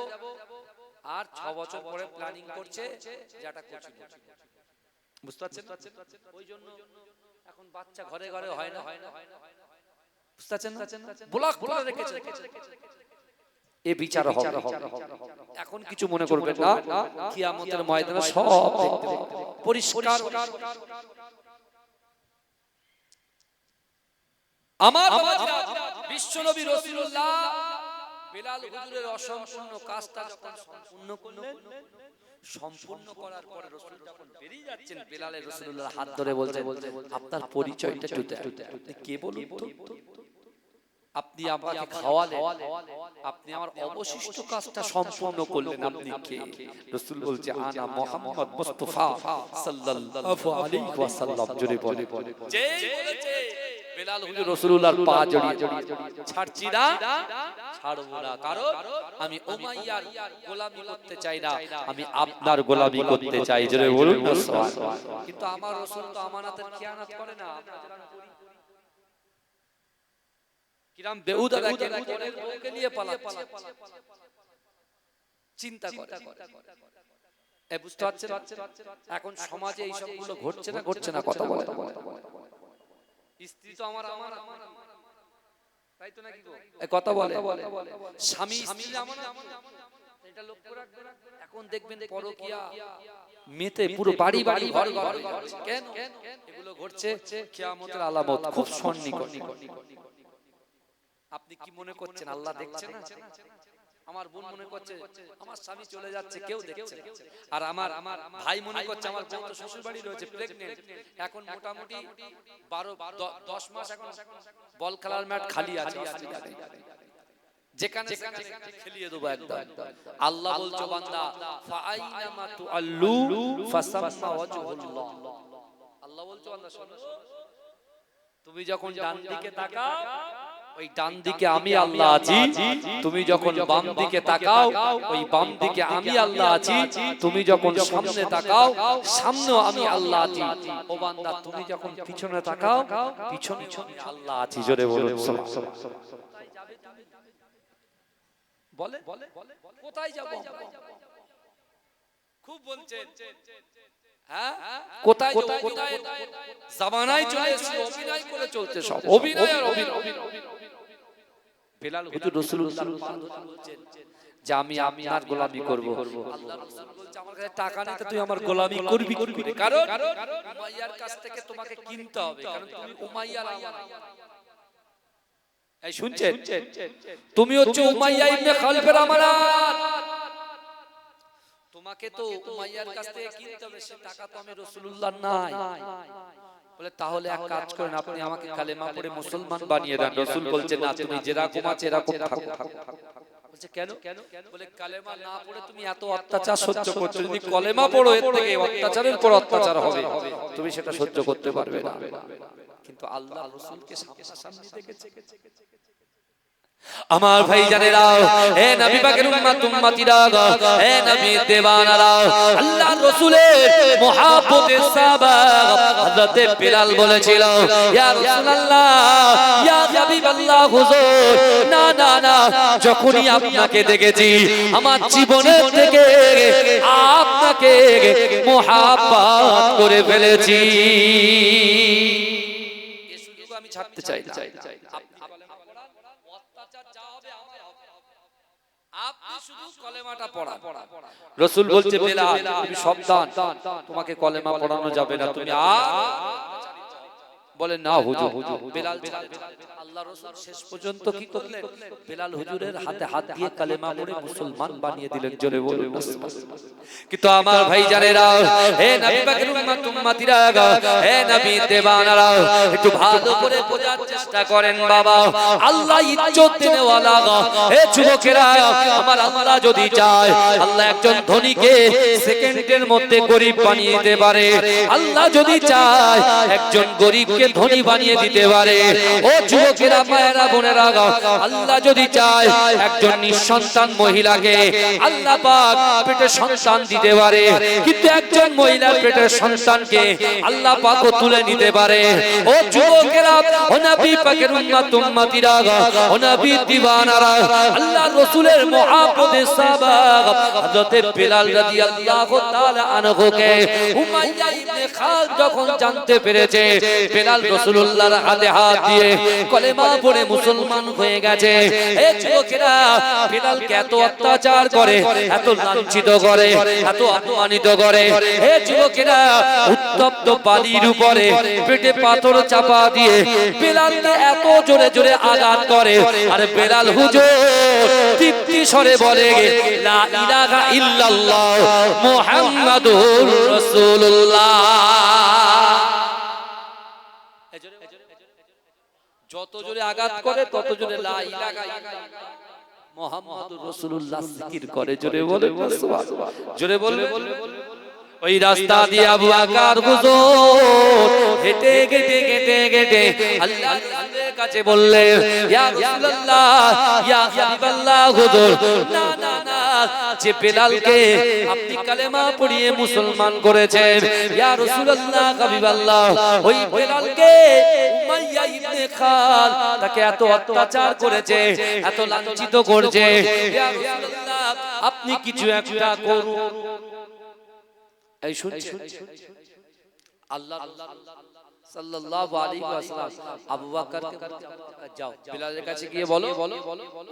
Speaker 1: আর 6 বছর পরে প্ল্যানিং করছে যে একটা কোচিং। বুঝতে পারছেন? ওই জন্য এখন বাচ্চা ঘরে ঘরে হয় না, বুঝতে পারছেন? ব্লক করে রেখেছে। এ বিচার হবে। এখন কিছু মনে করবেন না, কিয়ামতের ময়দানে সব দেখতে পরিষ্কার। আমার বিশ্বনবী রাসূলুল্লাহ বেলাল হুজুরের অসম্পূর্ণ কাজটা যখন সম্পূর্ণ করলেন, সম্পূর্ণ করার পরে রাসূল যখন বেরিয়ে যাচ্ছেন, বেলালের রাসূলুল্লাহ হাত ধরে বলছেন আপনার পরিচয়টা একটু দেন, আপনি কে বলুন তো? আপনি আমাকে খাওয়ালেন, আপনি আমার অবশিষ্ট কাজটা সম্পূর্ণ করলেন, আপনি কে? রাসূল বলছে আনা মুহাম্মদ মুস্তাফা সাল্লাল্লাহু আলাইহি ওয়াসাল্লাম। জোরে বলে যেই বলেছে বেলাল হুজুর রাসূলুল্লাহর পা জড়িয়ে ছাড়ছি না, ছাড়বো না, কারণ আমি উমাইয়ার গোলামি করতে চাই না, আমি আপনার গোলামি করতে চাই। জোরে বলুন না সুবহানাল্লাহ। কিন্তু আমার রাসূল তো আমানতের খেয়ানত করে না। কিরাম বেহুদা দেখেন, ওকে নিয়ে পালাচ্ছে, চিন্তা করে। এ বুঝতে পারছেন? এখন সমাজে এই সবগুলো ঘটছে না, কথা বলে। স্ত্রী তো আমার তাই তো নাকি গো? এই কথা বলে। স্বামী স্ত্রী আমানত, এটা লক্ষ্য রাখবেন। এখন দেখবেন পরকিয়া মেতে পুরো বাড়ি ঘর কেন এগুলো ঘটছে? কিয়ামতের আলামত খুব সন্নিকট। আপনি কি মনে করছেন আল্লাহ দেখছে না? আমার বোন মনে করছে আমার স্বামী চলে যাচ্ছে, কেউ দেখছে না। আর আমার ভাই মনে করছে আমার বোন তো শ্বশুর বাড়ি রয়েছে, প্রেগন্যান্ট, এখন মোটামুটি 12-10 মাস এখন বল খেলার ম্যাট খালি আছে। যেখানে সেখানে খেলিয়ে দেব একদম। আল্লাহ বলছো বান্দা ফাআইনামা তুআল্লু ফাসাম্মা ওয়াজহুল্লাহ। আল্লাহ বলছো বান্দা শোনো, তুমি যখন ডান দিকে তাকাও ওই ডান দিকে আমি আল্লাহ আছি, তুমি যখন বাম দিকে তাকাও ওই বাম দিকে আমি আল্লাহ আছি, তুমি যখন সামনে তাকাও সামনেও আমি আল্লাহ আছি। ও বান্দা তুমি যখন পিছনে তাকাও পিছনে আমি আল্লাহ আছি। জোরে বলুন সুবহানাল্লাহ। বলে কোথায় যাব? খুব বলছেন হ্যাঁ কোথায় যাব? কোথায় জামানায় চলে এসেছে, অভিনয় করে চলতে সব অভিনয় আর অভিনয়। বেলাল হুজুর রাসূলুল্লাহ বলছেন যে আমি আপনার গোলামি করব। আল্লাহ রাসূল বলছে আমার কাছে টাকা নেই তো তুই আমার গোলামি করবি কি করে? কারণ উমাইয়ার কাছ থেকে তোমাকে কিনতে হবে, কারণ তুমি উমাইয়ার আমার। এই শুনছেন, তুমি হচ্ছে উমাইয়া ইবনে খালফের আমানত, তোমাকে তো উমাইয়ার কাছ থেকে কিনতে হবে, সে টাকা তো আমি রাসূলুল্লাহ নাই। বলে তাহলে এক কাজ করেন, আপনি আমাকে কালেমা পড়ে মুসলমান বানিয়ে দেন। রাসূল বলছেন না, তুমি যেরকম আছে এরকম থাকো। বলছে কেন? বলে কালেমা না পড়ে তুমি এত অত্যাচার সহ্য করছো, যদি কলেমা পড়ো এর থেকে অত্যাচারের পর অত্যাচার হবে, তুমি সেটা সহ্য করতে পারবে না। কিন্তু আল্লাহ রাসূলকে সামনাসামনি দেখেছে। আমার ভাই জানেরা, হে নবী পাকের উম্মতিরা, হে নবী দেওয়ানারা, আল্লাহর রাসূলের মুহাব্বতের সাহাবা হযরত বিলাল বলেছিল, ইয়া রাসূলুল্লাহ, ইয়া হাবিবাল্লাহ হুজুর, না না না, যখনই আপনাকে দেখেছি আমার জীবনের থেকে আপনাকে মুহাব্বত করে ফেলেছি। এই সুযোগ আমি ছাড়তে চাই না। আপনি শুধু কলেমাটা পড়া। রাসূল বলছে বেলাল তুমি সাবধান, তোমাকে কলেমা পড়ানো যাবে না, তুমি বলে না হুজুর। বেলাল আল্লাহ রাসূল শেষ পর্যন্ত কি করলেন? বেলাল হুজুরের হাতে হাত দিয়ে কালেমা পড়ে মুসলমান বানিয়ে দিলেন। জোরে বলুন সুবহানাল্লাহ। কিন্তু আমার ভাই জানেরা, হে নবী পাকের উম্মতিরা, হে নবী দেওয়ানারা, একটু ভালো করে বোঝার চেষ্টা করেন বাবা। আল্লাহ ইজ্জত দেনে ওয়ালা, হে যুবকেরা, আমার আল্লাহ যদি চায় আল্লাহ একজন ধনীকে সেকেন্ডের মধ্যে গরীব বানিয়ে দিতে পারে। আল্লাহ যদি চায় একজন গরীবকে ধনী বানিয়ে দিতে পারে। ও যুবকেরা, মায়েরা, বোনেরা, আল্লাহ যদি চায় একজন নিঃসন্তান মহিলাকে আল্লাহ পাক পেটে সন্তান দিতে পারে, কিন্তু একজন মহিলার পেটের সন্তানকে আল্লাহ পাক তুলে নিতে পারে। ও যুবকেরা, ও নবী পাকের উম্মতিরা, ও নবী দিওয়ানারা, আল্লাহর রাসূলের মুহাব্বতের সাহাবা হযরত বিলাল রাদিয়াল্লাহু তাআলা আনহুকে উমাইয়া ইবনে খালদ যখন জানতে পেরেছে বেলাল রাসূলুল্লাহর হাতে হাত দিয়ে কলেমা পড়ে মুসলমান হয়ে গেছে, এই যুবকেরা বেলালকে এত অত্যাচার করে, এত লাঞ্ছিত করে, এত অপমানিত করে। এই যুবকেরা উত্তপ্ত বালির উপরে পেটে পাথর চাপা দিয়ে বেলালকে এত জোরে জোরে আঘাত করে, আর বেলাল হুজুর তৃপ্তি স্বরে বলে লা ইলাহা ইল্লাল্লাহ মুহাম্মাদুর রাসূলুল্লাহ। যত জোরে আঘাত করে তত জোরে লা ইলাহা ইল্লাল্লাহ মুহাম্মাদুর রাসূলুল্লাহ জিকির করে। জোরে বলে সুবহানাল্লাহ, জোরে বলবে। ওই রাস্তা দিয়ে আবু বকর হুজুর হেঁটে হেঁটে হেঁটে হেঁটে আল্লাহর রাসূলের কাছে বললে, ইয়া রাসূলুল্লাহ, ইয়া হাবিবাল্লাহ হুজুর, না না না, যে বেলালকে আপনি কালেমা পড়িয়ে মুসলমান করেছেন, ইয়া রাসূলুল্লাহ, হাবিবাল্লাহ, ওই বেলালকে উমাইয়া ইবনে খালদ তাকে এত অত্যাচার করেছে, এত লাঞ্ছিত করেছে, ইয়া রাসূলুল্লাহ, আপনি কিছু একটা করুন। এই শুনছেন, আল্লাহ সাল্লাল্লাহু আলাইহি ওয়াসাল্লাম আবু বকরকে যাও বিলালের কাছে গিয়ে বলো,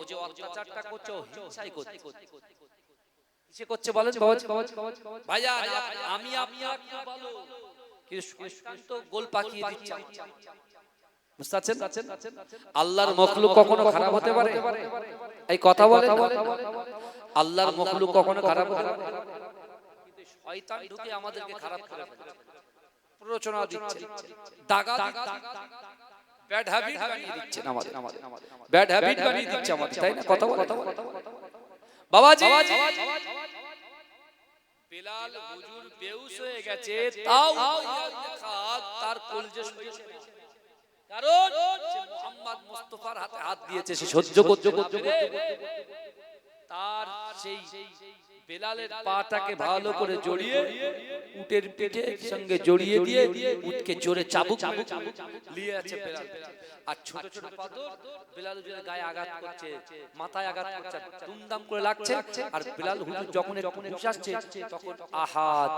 Speaker 1: ও যে অত্যাচারটা করছে ও হিংসাই করছে। কিসে করছে বলেন ভাইজান? আমি আপনাকে বলো কিন্তু শয়তান তো গোল পাকিয়ে দিচ্ছে। বুঝতে পারছেন? আল্লাহর মাখলুক কখনো খারাপ হতে পারে? এই কথা বলেন, আল্লাহর মাখলুক কখনো খারাপ হতে পারে? শয়তান ঢুকে আমাদেরকে খারাপ করে ফেলছে, প্ররোচনা দিচ্ছে, দাগা দিচ্ছে, ব্যাড হ্যাবিট বানিয়ে দিচ্ছেন আমাদের, ব্যাড হ্যাবিট বানিয়ে দিচ্ছে আমাদের, তাই না? কথা বলে বাবাজি, বেলাল হুজুর বেহুশ হয়ে গেছে, তাও তার কলজে সইছে না, কারণ সে মুহাম্মদ মুস্তাফার হাতে হাত দিয়েছে, সে সহ্য করতে তার সেই বেলালের পাটাকে ভালো করে জড়িয়ে উটের পিঠের সঙ্গে জড়িয়ে দিয়ে উটকে জোরে চাবুক নিয়ে আছে বেলাল। আর ছোট ছোট পাথর বেলাল হুজুরের গায়ে আঘাত করছে, মাথায় আঘাত করছে, দুমদাম করে লাগছে। আর বেলাল হুজুর যখন একটু ঘুষাচ্ছে তখন আহাদ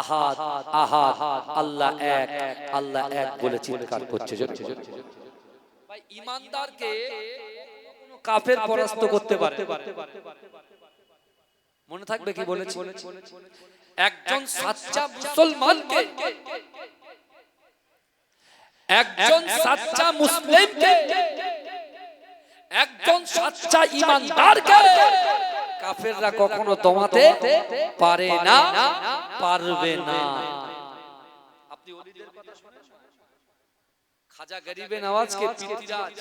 Speaker 1: আহাদ আহাদ, আল্লাহ এক, আল্লাহ এক বলে চিৎকার করছে। ভাই, ঈমানদারকে কাফের পরাস্ত করতে পারে, মনে থাকবে কি বলেছি? একজন সাচ্চা মুসলমানকে, একজন সাচ্চা মুসলিমকে, একজন সাচ্চা ঈমানদারকে কাফেররা কখনো দমাতে পারে না, পারবে না। আপনি ওলিদের কথা শুনেন, খাজা গরিবে নওয়াজকে পৃথিবীরাজ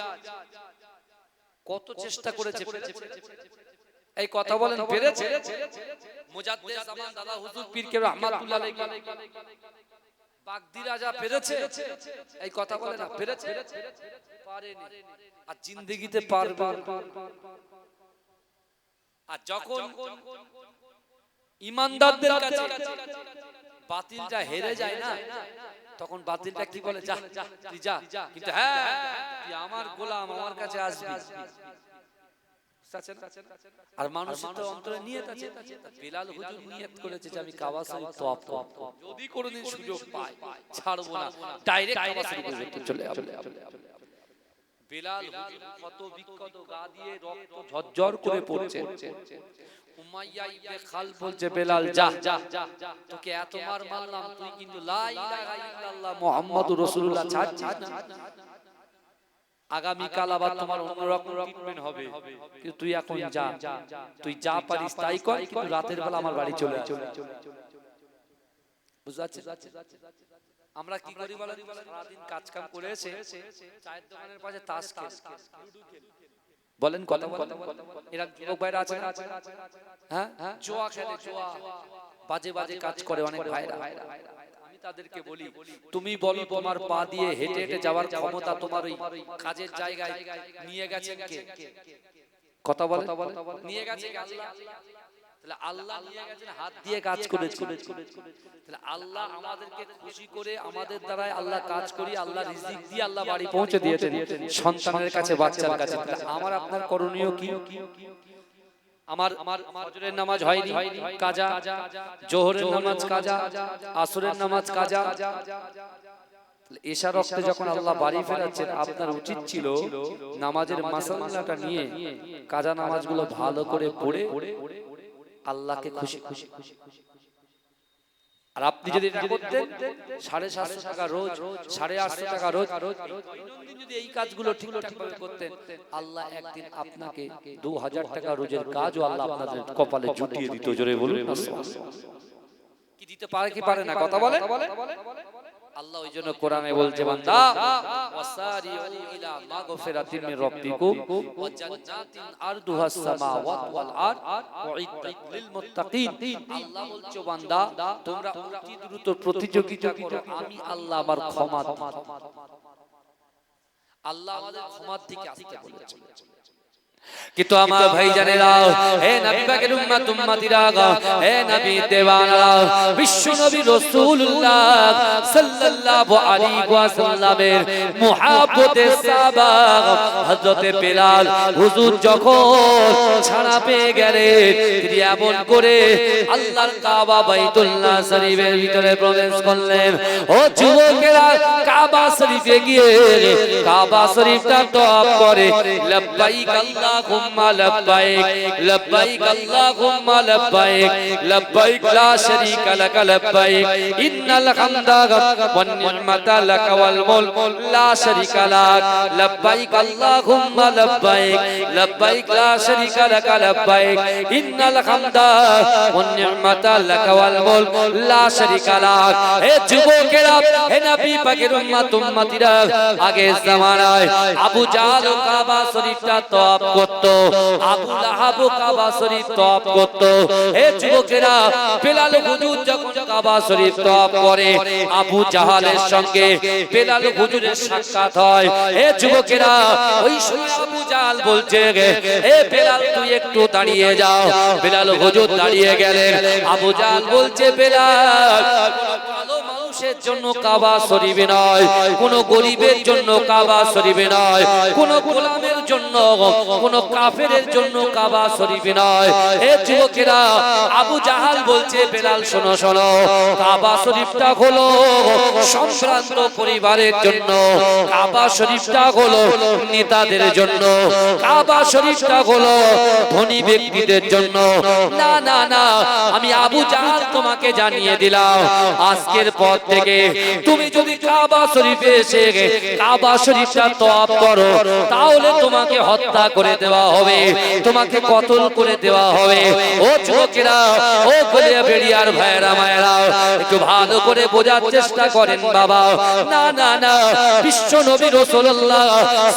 Speaker 1: কত চেষ্টা করেছে, এই কথা বলেন, পেরেছে? মুজাদ্দিদ জামান দাদা হুজুর পীর কে রহমাতুল্লাহ আলাইহি বাগদি রাজা পেরেছে, এই কথা বলেন না, পেরেছে? পারেনি, আর জিন্দেগিতে পারবে। আর যখন ঈমানদারদের কাছে বাতিলটা হেরে যায় না, তখন বাতিলটা কি বলে, যা তুই যা, কিন্তু হ্যাঁ তুই আমার গোলাম, আমার কাছে আসবি। আর মানুষের তো অন্তরে নিয়ত আছে। বেলাল হুজুর নিয়ত করেছে যে আমি কাবা শরীফ তওয়াফ করব, যদি কোনোদিন সুযোগ পাই ছাড়বো না, ডাইরেক্ট কাবা শরীফে চলে যাব। বেলাল হুজুর কত বিক্ষত গা দিয়ে রক্ত ঝরঝর করে পড়ছে। উমাইয়া ইবনে খালদ বলছে, বেলাল যা, তোকে এত মার মারলাম, তুই কিন্তু লা ইলাহা ইল্লাল্লাহ মুহাম্মাদুর রাসূলুল্লাহ ছাড়ছিস না। আগামী কাল আবার তোমার অন্যরকম ট্রিটমেন্ট হবে, কিন্তু তুই এখন যা, তুই যা পারিস তাই কর, কিন্তু রাতের বেলা আমার বাড়ি চলে আয়। বুঝতে পারছেন? আমরা কি করি বলেন, সারাদিন কাজ কাম করে এসে চায়ের দোকানের পাশে তাস খেলি, বলেন কথা বলেন, এরা যুবক ভাইরা আছে না, হ্যাঁ জুয়া খেলে, জুয়া বাজে বাজে কাজ করে অনেক ভাইরা। আমি তাদেরকে বলি, তুমি বলো তোমার পা দিয়ে হেঁটে হেঁটে যাওয়ার ক্ষমতা তোমার ওই কাজের জায়গায় নিয়ে গেছেন কে? কথা বলেন, নিয়ে গেছে আল্লাহ। তাহলে আল্লাহ নিয়ে গেছেন, হাত দিয়ে কাজ করেছে। তাহলে আল্লাহ আমাদেরকে খুশি করে আমাদের দ্বারাই আল্লাহ কাজ করি, আল্লাহ রিজিক দিয়ে আল্লাহ বাড়ি পৌঁছে দিয়েছেন সন্তানের কাছে, বাচ্চার কাছে। আমার আপনার করণীয় কি? আমার ফজরের নামাজ হয়নি, কাজা, জোহরের নামাজ কাজা, আসরের নামাজ কাজা, এশার ওয়াক্তে যখন আল্লাহ বাড়ি ফেরাচ্ছেন, আপনার উচিত ছিল নামাজের মাসালাটা নিয়ে কাজা নামাজগুলো ভালো করে পড়ে আল্লাহকে খুশি খুশি। আর আপনি যদি এটা করতেন, 750 টাকা রোজ, 850 টাকা রোজ, দৈনন্দিন যদি এই কাজগুলো ঠিকঠাক ভাবে করতেন, আল্লাহ একদিন আপনাকে 2000 টাকা রোজের কাজও আল্লাহ আপনাদের কপালে জুটিয়ে দিত। জোরে বলুন, কি দিতে পারে কি পারে না? কথা বলে আল্লাহ। ওই জন্য কোরআনে বলছে, বান্দা ওয়াসারিউ ইলা মাগফিরাতিন মির রাব্বিকুম ওয়া জান্নাতিন আরদুহাস সামাওয়াতু ওয়াল আরদ উইদ্দাত লিল মুত্তাকিন। আল্লাহ বলছে, বান্দা তোমরা অতি দ্রুত প্রতিযোগিতা করো, আমি আল্লাহ আমার ক্ষমা দিব। আল্লাহ আমাদের ক্ষমার দিকে আসতে বলেছে। কিন্তু আমার ভাই জানেরা, হে নবী পাকের উম্মত উম্মতিরা, হে নবী দেওয়ানা, বিশ্ব নবী রাসূলুল্লাহ সাল্লাল্লাহু আলাইহি ওয়াসাল্লামের মুহাব্বতের সাহাবা হযরত বেলাল হুজুর যখন ছাড়া পেয়ে গেলেন, তিনি এমন করে আল্লাহর কাবা বাইতুল্লাহ শরীফের ভিতরে প্রবেশ করলেন। ও যুবকেরা, কাবা শরীফে গিয়ে কাবা শরীফটা তওয়াফ করে লব্বাইক আল্লাহ আল্লাহুম্মা লাব্বাইক লাব্বাইক আল্লাহুম্মা লাব্বাইক লাব্বাইক লা শারীকা লাক লাব্বাইক ইন্নাল হামদা ওয়ান নি'মাতা লাক ওয়াল মুলক লা শারীকা লাক লাব্বাইক আল্লাহুম্মা লাব্বাইক লাব্বাইক লা শারীকা লাক লাব্বাইক ইন্নাল হামদা ওয়ান নি'মাতা লাক ওয়াল মুলক লা শারীকা লাক। হে যুবকেরা, হে নবী পাকের উম্মত উম্মতিরা, আগে জামানায় আবু জাহল কাবা শরীফটা তওয়াফ করত, আবু লাহাব কাবা শরীফ তওয়াফ করত। হে যুবকেরা, বেলাল হুজুর যখন কাবা শরীফ তওয়াফ করে, আবু জাহালের সঙ্গে বেলাল হুজুরের সাক্ষাৎ হয়। হে যুবকেরা, ওই সময় আবু জাহাল বলছে, হে বেলাল তুই একটু দাঁড়িয়ে যাও। বেলাল হুজুর দাঁড়িয়ে গেলেন। আবু জাহাল বলছে, বেলাল ভালো মানুষের জন্য কাবা শরীফে নয়, কোন গরিবের জন্য কাবা শরীফে নয়, কোন গোলামের জন্য, কোন কাফেরের জন্য কাবা শরীফে নয়। হে যুবকেরা, আবু জাহাল বলছে, বেলাল শোনো শোনো, কাবা শরীফটা হলো সম্ভ্রান্ত পরিবারের জন্য, কাবা শরীফটা হলো নেতাদের জন্য, কাবা শরীফটা হলো ধনী ব্যক্তিদের জন্য। না না না, আমি আবু জাহাল তোমাকে জানিয়ে দিলাম, আজকের পর থেকে তুমি যদি কাবা শরীফে এসে কাবা শরীফটা তওয়াফ করো, তাহলে তোমাকে হত্যা করে দেওয়া হবে, তোমাকে কতল করে দেওয়া হবে। ও যুবকেরা, ও গলিয়া বেড়িয়ার ভাইরা মায়েরা, একটু ভালো করে বোঝার চেষ্টা করেন বাবা। না না না, বিশ্ব নবী রাসূলুল্লাহ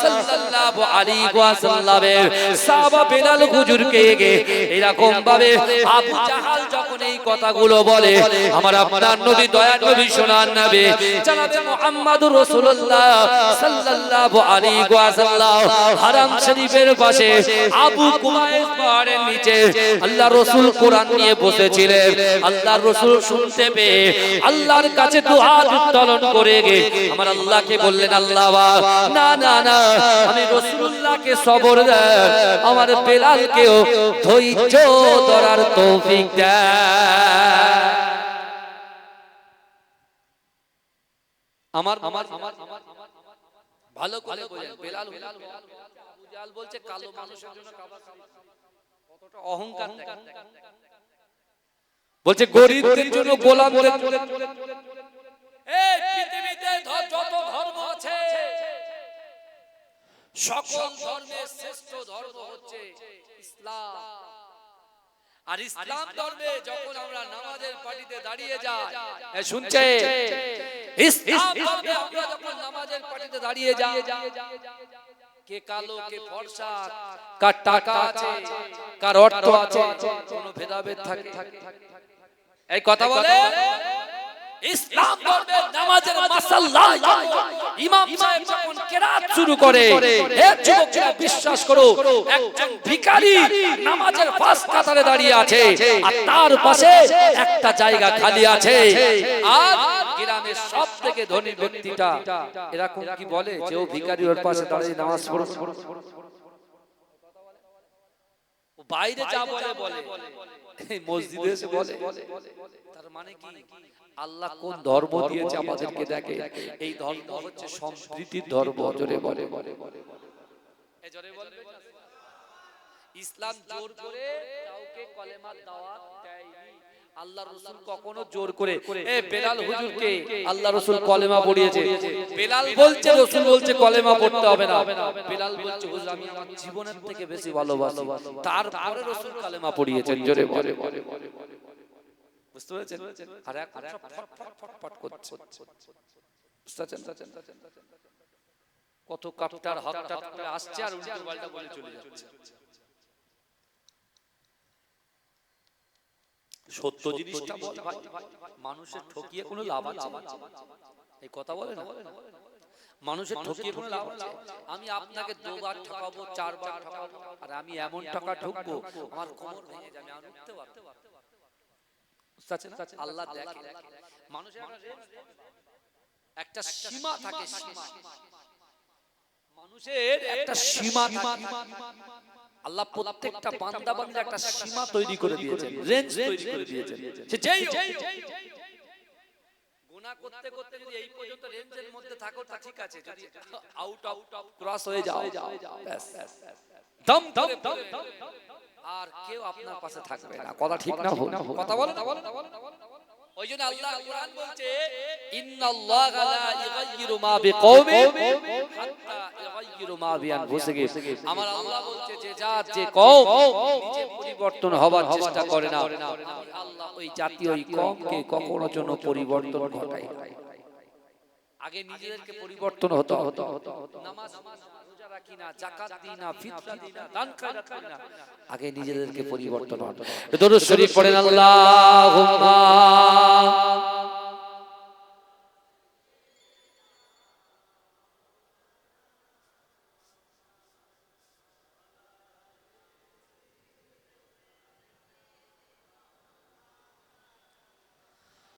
Speaker 1: সাল্লাল্লাহু আলাইহি ওয়াসাল্লামের সাহাবা বেলাল হুজুরকে এরকম ভাবে আবু জাহাল যখন এই কথাগুলো বলে, আমার আপনার নবী দয়ার নবী সোনার নবী জনাবে মুহাম্মদুর রাসূলুল্লাহ সাল্লাল্লাহু আলাইহি ওয়াসাল্লাম হারাম শরীফের পাশে আবু কুবাইস পাহাড়ের নিচে আল্লাহর রাসূল কোরআন নিয়ে বসেছিলেন। আল্লাহর রাসূল শুনতে পেয়ে আল্লাহর কাছে দুহাত উত্তোলন করে আমার আল্লাহকে বললেন, আল্লাহ না না না, আমি রাসূলুল্লাহকে সবর দেন, আমার বেলালকেও ধৈর্য ধরার তৌফিক দেন। আমার ভালো করে বলেন, বেলাল আবু জাহাল বলছে কালো মানুষের জন্য কাবা শরীফ, কতটা অহংকার দেখেন। বলছে গরিবদের জন্য, গোলামদের জন্য। এই পৃথিবীতে যত ধর্ম আছে, সকল ধর্মের শ্রেষ্ঠ ধর্ম হচ্ছে ইসলাম। আর ইসলাম ধর্মে যখন আমরা নামাজের পাটিতে দাঁড়িয়ে যাই, শুনছে, ইসলাম ধর্মে আমরা যখন নামাজের পাটিতে দাঁড়িয়ে যাই, কে কালো কে ফর্সা, কার টাকা আছে কার অর্থ আছে, কোনো ভেদাভেদ থাকে? এই কথা বলে ইসলাম ধর্মের নামাজের মাসাল্লায় ইমাম সাহেব যখন কেরাত শুরু করে, হে যুবকেরা বিশ্বাস করো, একজন ভিখারি নামাজের ফার্স্ট কাতারে দাঁড়িয়ে আছে, আর তার পাশে একটা জায়গা খালি আছে। আর গ্রামের সবথেকে ধনী ব্যক্তিটা এরকম কি বলে যে ও ভিখারি, ওর পাশে দাঁড়িয়ে নামাজ পড়ছে? ও বাইরে যা বলে বলে, এই মসজিদে এসে বলে। তার মানে কি? আল্লাহ কোন ধর্ম দিয়েছে আমাদেরকে দেখে, এই ধর্ম হচ্ছে সম্প্রীতির ধর্ম। জোরে বলে, ইসলাম জোর করে কাউকে কলেমার দাওয়াত দেয়নি। আল্লাহ রাসূল কখনো জোর করে, বেলাল হুজুরকে আল্লাহ রাসূল কলেমা পড়িয়েছে, বেলাল বলছে, রাসূল বলছে কলেমা পড়তে হবে না, বেলাল বলছে হুজুর আমি আমার জীবনের থেকে বেশি ভালোবাসি, তারপরে রাসূল কলেমা পড়িয়েছেন। জোরে বলে, বুঝতে পেরেছেন? আর এখন সব ফটফট করছে, বুঝতে পারছেন? কত কাপটার হকটা করে আসছে আর উল্টো পাল্টা বলে চলে যাচ্ছে। সত্য জিনিসটা বল ভাই, মানুষের ঠকিয়ে কোনো লাভ আছে? এই কথা বলে না, মানুষের ঠকিয়ে কোনো লাভ আছে? আমি আপনাকে 2 বার ঠকাবো, 4 বার ঠকাবো, আর আমি এমন টাকা ঠকবো আমার কোমর ভেঙে যাবে, আমি উঠতে পারবো না। আল্লাহ দেখে, মানুষের একটা সীমা থাকে, মানুষের একটা সীমা থাকে। আল্লাহ প্রত্যেকটা বান্দা বান্দার একটা সীমা তৈরি করে দিয়েছেন, রেঞ্জ তৈরি করে দিয়েছেন। সে যেই গুনাহ করতে করতে যদি এই পর্যন্ত রেঞ্জের মধ্যে থাকো তা ঠিক আছে, যদি আউট অফ ক্রস হয়ে যাও ব্যাস দম ধরে আর কেউ আপনার পাশে থাকবে না। কথা ঠিক না ভুল? কথা বলেন। ওইজন্য আল্লাহ কোরআন বলছে ইন্নাল্লাহা লা ইগাইয়িরু মা বিকওমিন হাত্তা ইগাইয়িরু মা বিআনফুসিহিম। আমার আল্লাহ বলছে যে জাত যে কওম নিজে পরিবর্তন হবার চেষ্টা করে না, আল্লাহ ওই জাতি ওই কওমকে কখনো যেন পরিবর্তন ঘটায় না। আগে নিজেদেরকে পরিবর্তন হতে হতো। নামাজ রোজা রাখি না, যাকাত দিই না, ফিতরা দিই না, দান খয়রাত করি না, আগে নিজেদেরকে পরিবর্তন হতো। দরুদ শরীফ পড়েন আল্লাহুম্মা